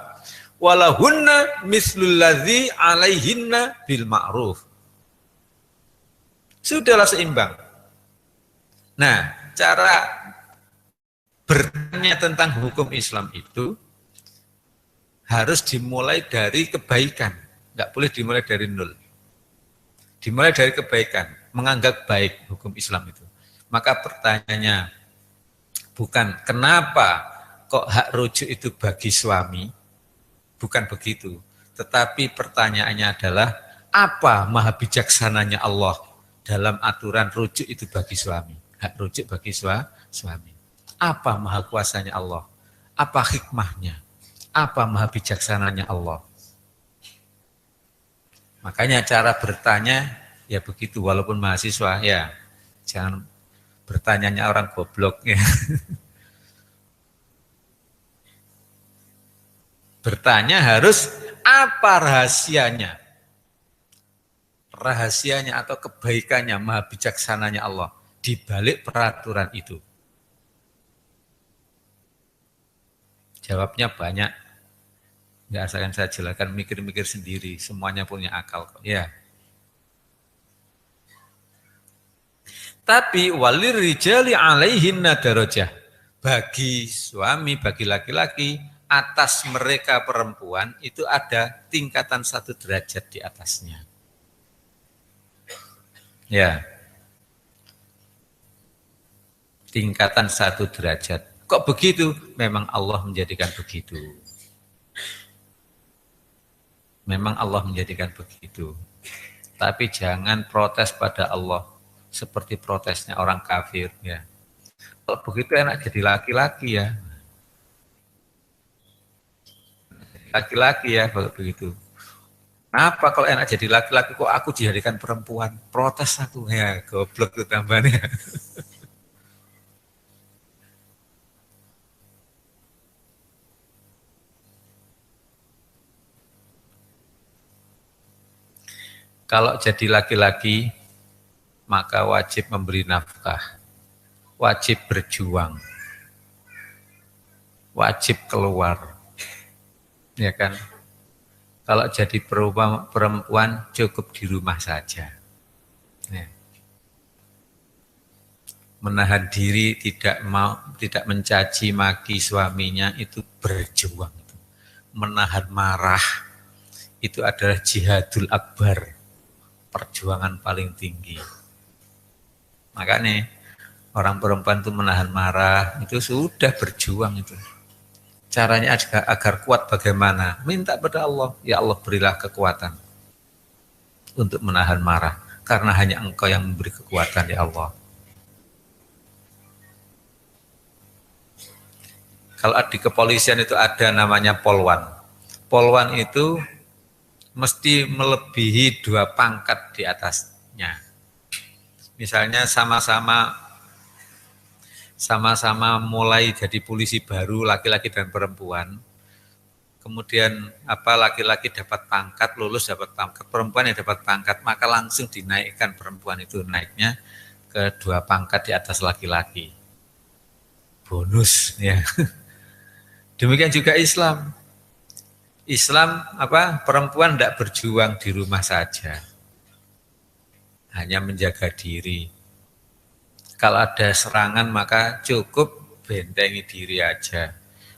Walahunna mislul ladzi 'alaihinna bil ma'ruf. Sudahlah seimbang. Nah, cara bertanya tentang hukum Islam itu harus dimulai dari kebaikan. Enggak boleh dimulai dari nol. Dimulai dari kebaikan, menganggap baik hukum Islam itu. Maka pertanyaannya bukan kenapa kok hak rujuk itu bagi suami, bukan begitu. Tetapi pertanyaannya adalah apa maha bijaksananya Allah dalam aturan rujuk itu bagi suami, hak rujuk bagi suami. Apa maha kuasanya Allah? Apa hikmahnya? Apa maha bijaksananya Allah? Makanya cara bertanya ya begitu, walaupun mahasiswa ya jangan bertanyanya orang goblok ya. Bertanya harus apa rahasianya? Rahasianya atau kebaikannya, maha bijaksananya Allah di balik peraturan itu. Jawabnya banyak. Enggak asalkan saya jelaskan, mikir-mikir sendiri, semuanya punya akal kok. Ya. Tapi walir rijali alaihinna darajah. Bagi suami, bagi laki-laki, atas mereka perempuan itu ada tingkatan 1 derajat di atasnya. Ya. Tingkatan 1 derajat. Kok begitu? Memang Allah menjadikan begitu. Memang Allah menjadikan begitu. Tapi jangan protes pada Allah seperti protesnya orang kafir ya. Kalau begitu enak jadi laki-laki ya. Laki-laki ya begitu. Apa kalau enak jadi laki-laki kok aku dijadikan perempuan? Protes aku ya, goblok tuh tambahnya. Kalau jadi laki-laki maka wajib memberi nafkah, wajib berjuang, wajib keluar, ya kan? Kalau jadi perempuan cukup di rumah saja. Ya. Menahan diri tidak mencaci maki suaminya itu berjuang. Menahan marah itu adalah jihadul akbar, perjuangan paling tinggi. Makanya orang perempuan itu menahan marah itu sudah berjuang itu. Caranya agar kuat bagaimana? Minta pada Allah, ya Allah berilah kekuatan untuk menahan marah. Karena hanya Engkau yang memberi kekuatan, ya Allah. Kalau di kepolisian itu ada namanya polwan. Polwan itu mesti melebihi 2 pangkat di atasnya. Misalnya sama-sama mulai jadi polisi baru laki-laki dan perempuan. Kemudian laki-laki dapat pangkat, lulus dapat pangkat, perempuan yang dapat pangkat, maka langsung dinaikkan perempuan itu naiknya ke 2 pangkat di atas laki-laki. Bonus ya. Demikian juga Islam. Islam perempuan tidak berjuang di rumah saja. Hanya menjaga diri. Kalau ada serangan maka cukup bentengi diri aja.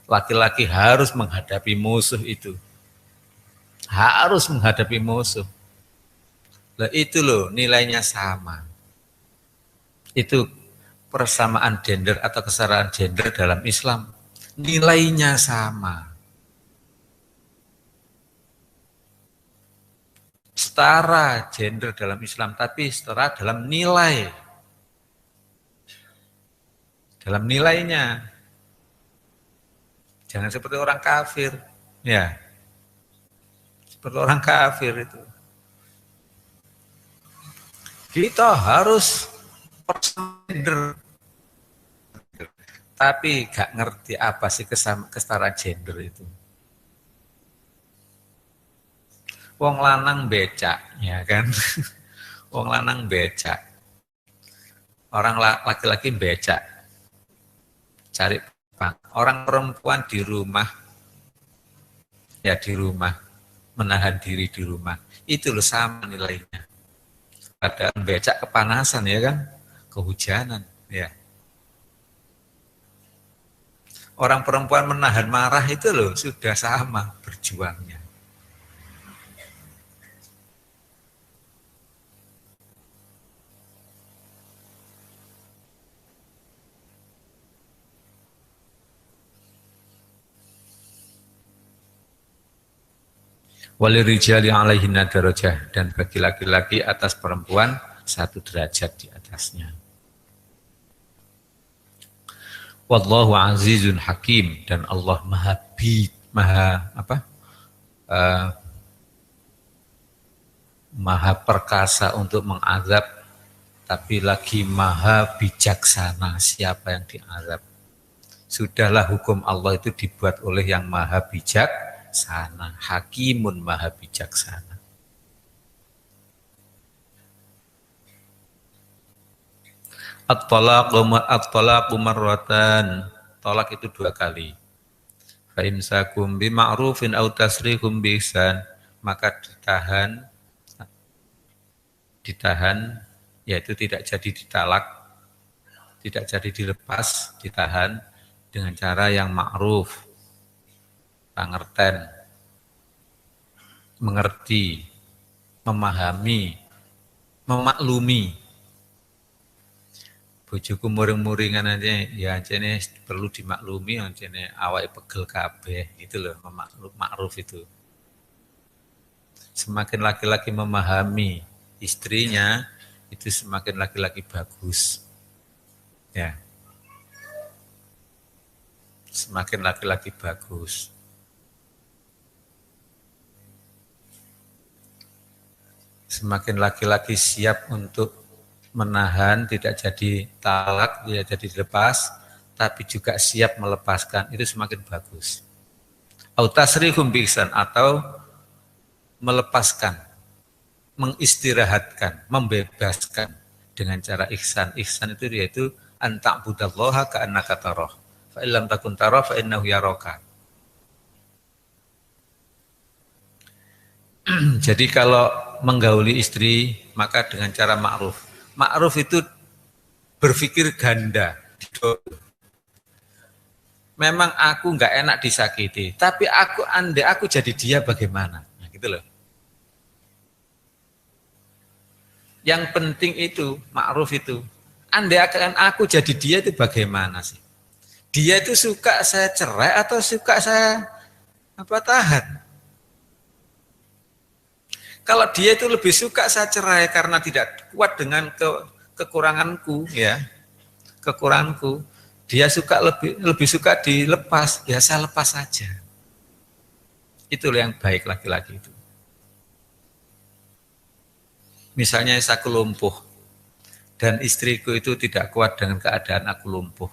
Laki-laki harus menghadapi musuh itu. Harus menghadapi musuh. Lah itu loh nilainya sama. Itu persamaan gender atau kesetaraan gender dalam Islam. Nilainya sama. Setara gender dalam Islam, tapi setara dalam nilai. Dalam nilainya. Jangan seperti orang kafir. Ya. Seperti orang kafir itu. Kita harus gender. Tapi gak ngerti apa sih kesetaraan gender itu. Wong lanang becak, ya kan? Wong lanang becak. Orang laki-laki becak. Cari orang perempuan di rumah, ya di rumah, menahan diri di rumah. Itu loh sama nilainya. Padahal becak kepanasan ya kan, kehujanan ya. Orang perempuan menahan marah itu loh sudah sama berjuangnya. Walirijali alaihinna darajah, dan bagi laki-laki atas perempuan 1 derajat di atasnya. Wallahu azizun hakim, dan Allah maha perkasa untuk mengazab, tapi lagi maha bijaksana siapa yang diazab. Sudahlah hukum Allah itu dibuat oleh yang maha bijaksana, hakimun maha bijaksana. At-talaqu marratan. Talak itu 2 kali. Fa imsakum bima'rufin aw tasrihum bi ihsan, maka ditahan yaitu tidak jadi ditalak, tidak jadi dilepas, ditahan dengan cara yang ma'ruf, pangerten, mengerti, memahami, memaklumi. Bojoku muring-muringan aja, ya ancene perlu dimaklumi, ancene awake pegel kabeh, gitu loh, ma'ruf itu. Semakin laki-laki memahami istrinya, itu semakin laki-laki bagus. Ya. Semakin laki-laki bagus. Semakin laki-laki siap untuk menahan, tidak jadi talak, ya jadi dilepas, tapi juga siap melepaskan, itu semakin bagus. Au tasrihum bi ihsan, atau melepaskan, mengistirahatkan, membebaskan dengan cara ihsan. Ihsan itu yaitu anta'budallaha ka'annaka tarah. Fa illam takun tarah fa innahu yaraka. Jadi kalau menggauli istri maka dengan cara ma'ruf. Ma'ruf itu berpikir ganda. Memang aku nggak enak disakiti, tapi andai aku jadi dia bagaimana? Nah, gitu loh. Yang penting itu ma'ruf itu. Andai akan aku jadi dia itu bagaimana sih? Dia itu suka saya cerai atau suka saya tahan? Kalau dia itu lebih suka saya cerai karena tidak kuat dengan kekuranganku, ya, kekuranganku, dia suka lebih suka dilepas, ya saya lepas saja. Itulah yang baik laki-laki itu. Misalnya aku lumpuh dan istriku itu tidak kuat dengan keadaan aku lumpuh.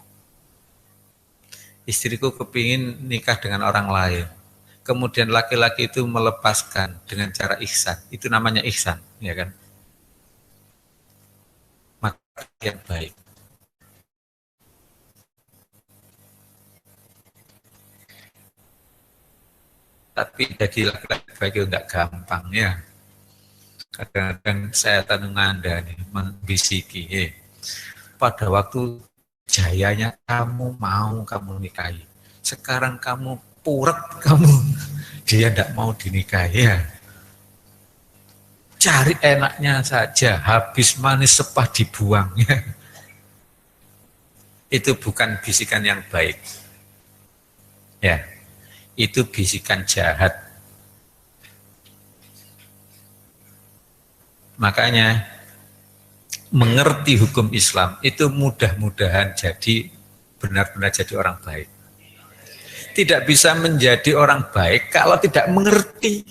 Istriku kepingin nikah dengan orang lain. Kemudian laki-laki itu melepaskan dengan cara ihsan. Itu namanya ihsan, ya kan? Maka yang baik. Tapi jadi laki-laki baik itu enggak gampang, ya. Kadang-kadang saya tanung Anda nih, membisiki, pada waktu jayanya kamu mau kamu nikahi. Sekarang kamu purek, dia tidak mau dinikahi, ya. Cari enaknya saja, habis manis sepah dibuang, ya. Itu bukan bisikan yang baik, ya. Itu bisikan jahat. Makanya mengerti hukum Islam itu mudah-mudahan jadi benar-benar jadi orang baik. Tidak bisa menjadi orang baik kalau tidak mengerti.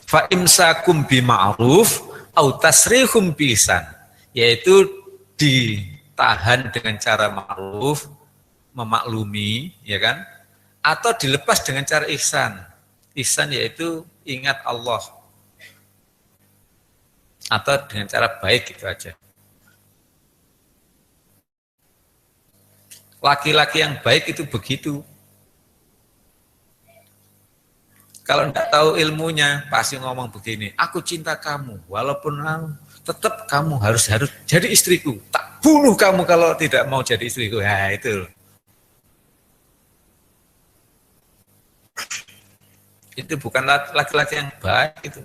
Fa imsakum bima'ruf au tasrihum bi ihsan, yaitu ditahan dengan cara ma'ruf, memaklumi, ya kan? Atau dilepas dengan cara ihsan. Ihsan yaitu ingat Allah. Atau dengan cara baik gitu aja. Laki-laki yang baik itu begitu. Kalau tidak tahu ilmunya, pasti ngomong begini, aku cinta kamu, walaupun tetap kamu harus jadi istriku. Tak bunuh kamu kalau tidak mau jadi istriku. Ya itu. Itu bukan laki-laki yang baik itu.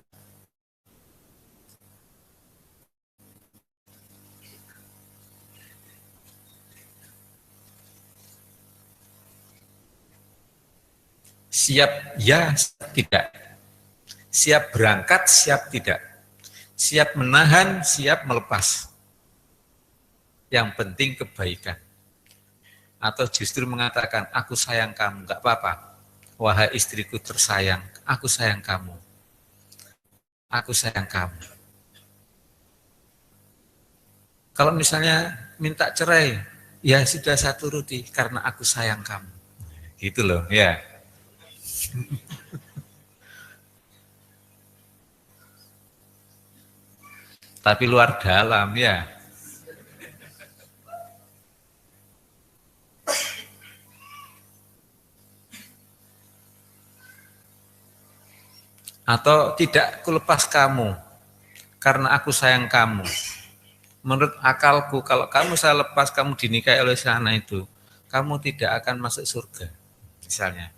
Siap ya, tidak. Siap berangkat, siap tidak. Siap menahan, siap melepas. Yang penting kebaikan. Atau justru mengatakan, aku sayang kamu, enggak apa-apa. Wahai istriku tersayang, aku sayang kamu. Aku sayang kamu. Kalau misalnya minta cerai, ya sudah saya turuti karena aku sayang kamu. Gitu loh, ya. Tapi luar dalam, ya. Atau tidak kulepas kamu karena aku sayang kamu. Menurut akalku, kalau kamu saya lepas, kamu dinikahi oleh sana itu, kamu tidak akan masuk surga, misalnya.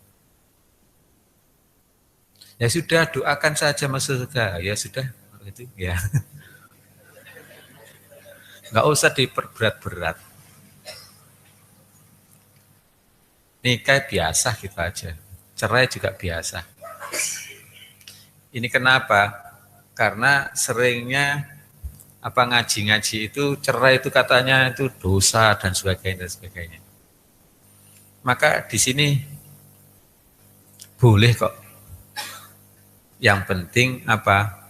Ya sudah, doakan saja masuk surga. Ya sudah, itu ya. Nggak usah diperberat-berat. Nikah biasa gitu aja. Cerai juga biasa. Ini kenapa? Karena seringnya apa ngaji-ngaji itu cerai itu katanya itu dosa dan sebagainya dan sebagainya. Maka di sini boleh kok. Yang penting apa?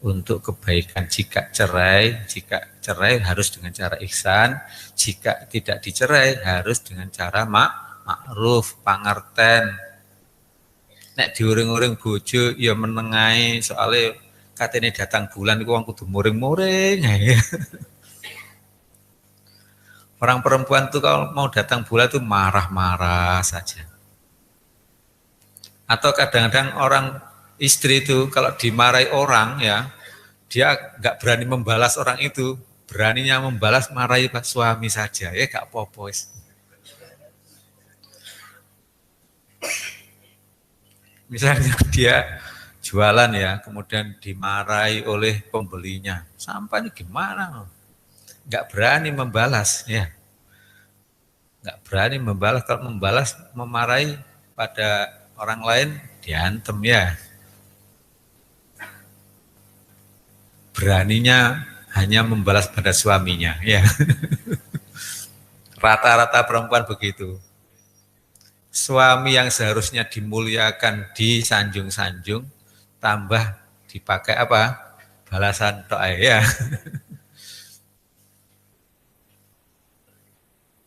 Untuk kebaikan. Jika cerai harus dengan cara ihsan, jika tidak dicerai harus dengan cara makruf, pangerten. Nek diuring-uring bojo ya menengahi soalnya katanya datang bulan itu kudu muring-muring. Orang perempuan tuh kalau mau datang bulan tuh marah-marah saja. Atau kadang-kadang orang istri itu kalau dimarahi orang ya, dia nggak berani membalas orang itu, beraninya membalas marahi suami saja, ya nggak apa-apa. Misalnya dia jualan ya, kemudian dimarahi oleh pembelinya, sampai gimana? Nggak berani membalas ya, nggak berani membalas. Kalau membalas memarahi pada orang lain diantem ya. Beraninya hanya membalas pada suaminya ya. Rata-rata perempuan begitu. Suami yang seharusnya dimuliakan, disanjung-sanjung, tambah dipakai apa? Balasan tok ya.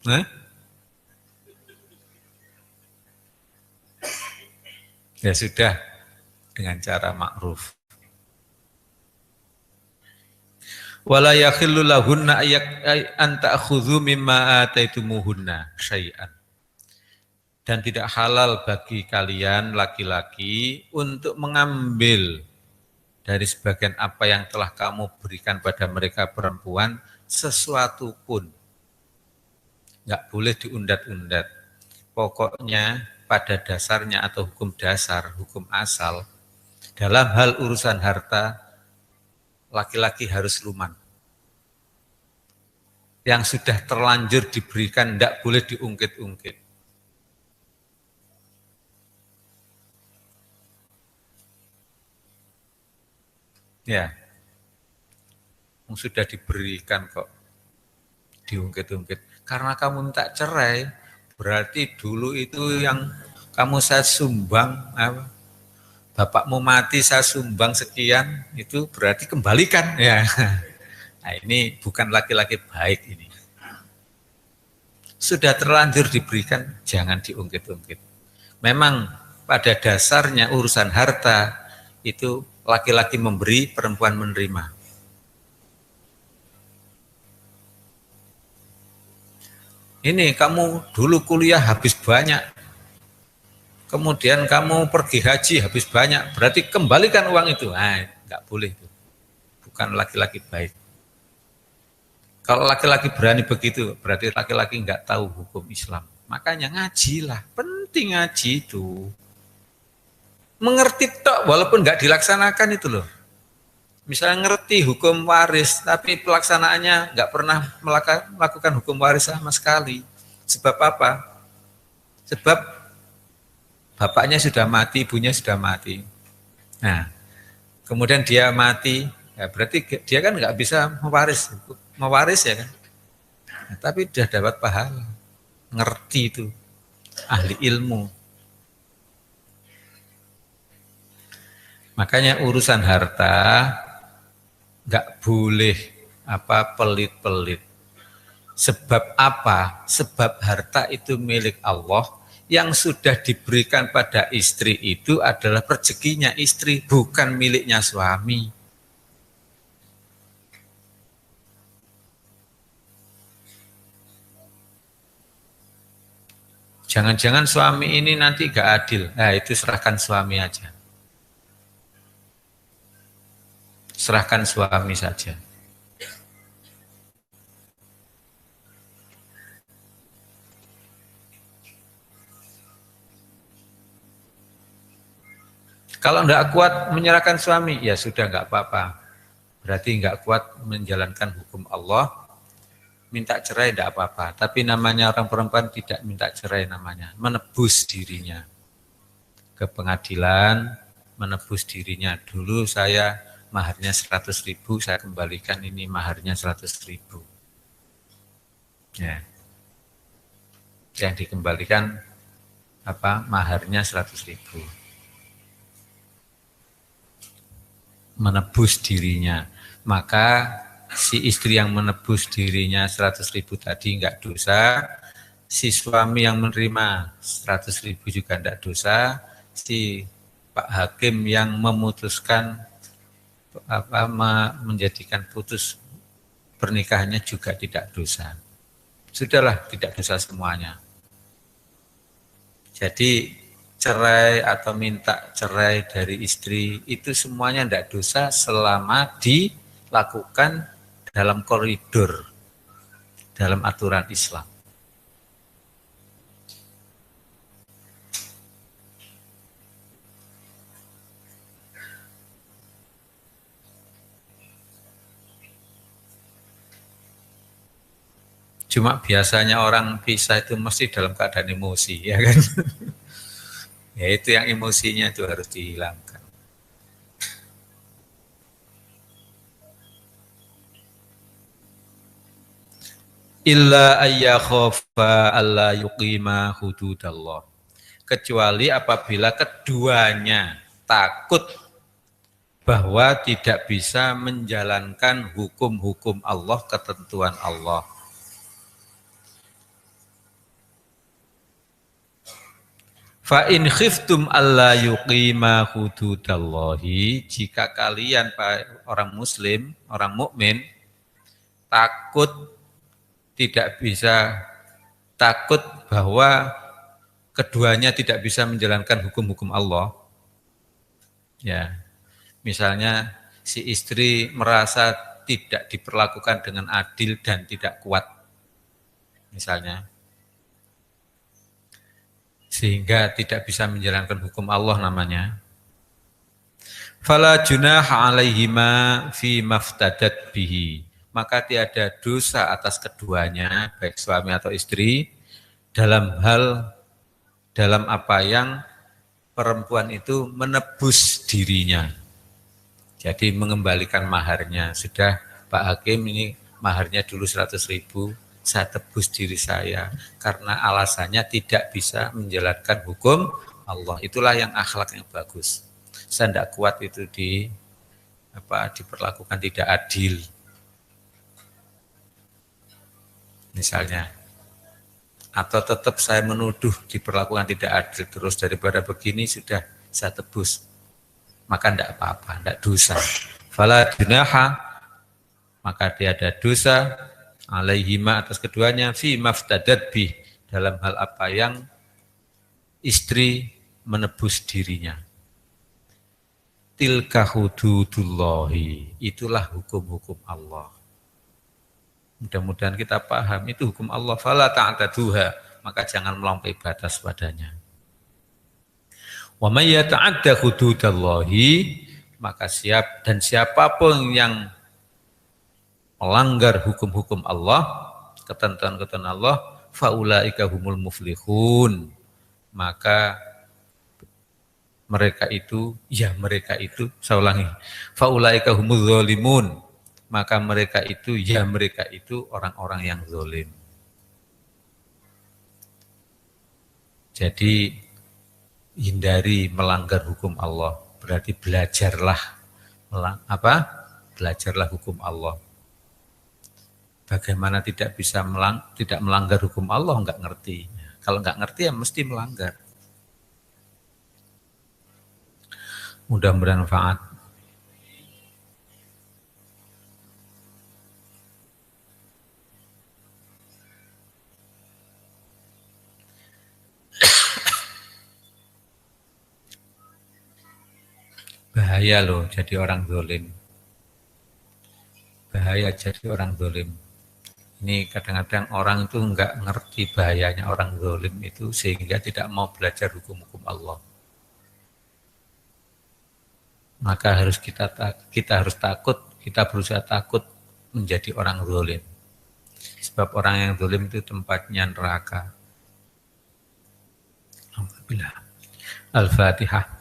Nah? Ya sudah dengan cara makruf. Wala yakhillu lahunna an ta'khudhu mimma ataitumuhunna syai'an. Dan tidak halal bagi kalian laki-laki untuk mengambil dari sebagian apa yang telah kamu berikan pada mereka perempuan sesuatu pun. Enggak boleh diundat-undat. Pokoknya pada dasarnya atau hukum dasar, hukum asal, dalam hal urusan harta, laki-laki harus luman. Yang sudah terlanjur diberikan tidak boleh diungkit-ungkit. Ya, sudah diberikan kok, diungkit-ungkit. Karena kamu minta cerai, berarti dulu itu yang kamu saya sumbang, bapakmu mati saya sumbang sekian, itu berarti kembalikan ya. Nah, ini bukan laki-laki baik ini. Sudah terlanjur diberikan, jangan diungkit-ungkit. Memang pada dasarnya urusan harta itu laki-laki memberi, perempuan menerima. Ini kamu dulu kuliah habis banyak, kemudian kamu pergi haji habis banyak, berarti kembalikan uang itu. Nah, enggak boleh itu. Bukan laki-laki baik. Kalau laki-laki berani begitu, berarti laki-laki enggak tahu hukum Islam. Makanya ngajilah, penting ngaji itu. Mengerti tok walaupun enggak dilaksanakan itu loh. Misalnya ngerti hukum waris, tapi pelaksanaannya enggak pernah melakukan hukum waris sama sekali. Sebab apa? Sebab bapaknya sudah mati, ibunya sudah mati. Nah, kemudian dia mati, ya berarti dia kan nggak bisa mewaris ya kan. Nah, tapi sudah dapat pahala, ngerti itu, ahli ilmu. Makanya urusan harta nggak boleh pelit-pelit. Sebab apa? Sebab harta itu milik Allah. Yang sudah diberikan pada istri itu adalah rezekinya istri, bukan miliknya suami. Jangan-jangan suami ini nanti gak adil. Nah, itu serahkan suami aja. Serahkan suami saja. Kalau tidak kuat menyerahkan suami, ya sudah nggak apa-apa. Berarti nggak kuat menjalankan hukum Allah, minta cerai tidak apa-apa. Tapi namanya orang perempuan tidak minta cerai namanya, menebus dirinya ke pengadilan, menebus dirinya. Dulu saya maharnya 100.000, saya kembalikan ini maharnya 100.000. Ya. Yang dikembalikan maharnya 100.000. Menebus dirinya. Maka si istri yang menebus dirinya 100.000 tadi enggak dosa, si suami yang menerima 100.000 juga enggak dosa, si Pak Hakim yang memutuskan menjadikan putus pernikahannya juga tidak dosa. Sudahlah, tidak dosa semuanya. Jadi cerai atau minta cerai dari istri itu semuanya tidak dosa selama dilakukan dalam koridor, dalam aturan Islam. Cuma biasanya orang pisah itu mesti dalam keadaan emosi, ya kan? Ya itu yang emosinya itu harus dihilangkan. Illa ayyakhofa alla yuqima hududallah. Kecuali apabila keduanya takut bahwa tidak bisa menjalankan hukum-hukum Allah, ketentuan Allah. Fa in khiftum alla yuqima hududallahi, jika kalian orang muslim, orang mukmin takut tidak bisa, takut bahwa keduanya tidak bisa menjalankan hukum-hukum Allah. Ya. Misalnya si istri merasa tidak diperlakukan dengan adil dan tidak kuat. Misalnya sehingga tidak bisa menjalankan hukum Allah namanya. Fala junaha alaihima fi maftadat bihi. Maka tiada dosa atas keduanya, baik suami atau istri, dalam apa yang perempuan itu menebus dirinya. Jadi mengembalikan maharnya. Sudah Pak Hakim, ini maharnya dulu 100.000, saya tebus diri saya karena alasannya tidak bisa menjalankan hukum Allah. Itulah yang akhlak yang bagus. Saya tidak kuat itu diperlakukan tidak adil. Misalnya, atau tetap saya menuduh diperlakukan tidak adil terus, daripada begini sudah saya tebus. Maka tidak apa-apa, tidak dosa. Fala junaha, maka tiada dosa alaihima atas keduanya fi maftadat bih, dalam hal apa yang istri menebus dirinya. Tilka hududullahi, itulah hukum-hukum Allah. Mudah-mudahan kita paham itu hukum Allah. Fala ta'taduha, maka jangan melampaui batas padanya. Wa may yata'adda hududallahi, maka siapapun yang melanggar hukum-hukum Allah, ketentuan-ketentuan Allah, faulaika humul muflihun, maka mereka itu, saya ulangi, faulaika humul zalimun, maka mereka itu orang-orang yang zalim. Jadi hindari melanggar hukum Allah, berarti belajarlah hukum Allah. Bagaimana tidak melanggar hukum Allah, enggak ngerti. Kalau enggak ngerti ya mesti melanggar. Mudah bermanfaat. Bahaya loh jadi orang zalim. Bahaya jadi orang zalim. Ini kadang-kadang orang itu enggak ngerti bahayanya orang zalim itu, sehingga tidak mau belajar hukum-hukum Allah. Maka kita harus takut, kita berusaha takut menjadi orang zalim. Sebab orang yang zalim itu tempatnya neraka. Alhamdulillah. Al-Fatihah.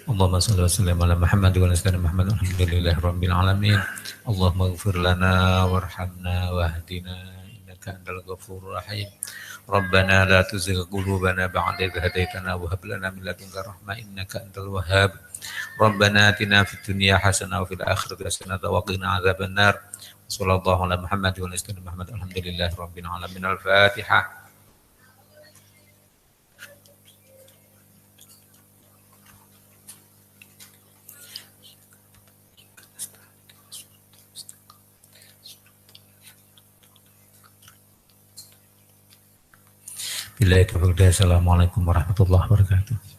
Allahumma salli wa sallim ala Muhammad wa ala sayyidina Muhammad alhamdulillahi rabbil alamin. Allahumma ighfir lana warhamna wahdina innaka antal ghafurur rahim. Rabbana la tuzigh qulubana ba'da idh hadaytana wa hab lana min ladunka rahmah innaka antal wahhab. Rabbana atina fid dunya hasanah wa fil akhirati hasanah wa qina adzabannar. Sallallahu ala Muhammad wa ala sayyidina Muhammad alhamdulillahi rabbil alamin. Al-Fatihah. Assalamualaikum warahmatullahi wabarakatuh.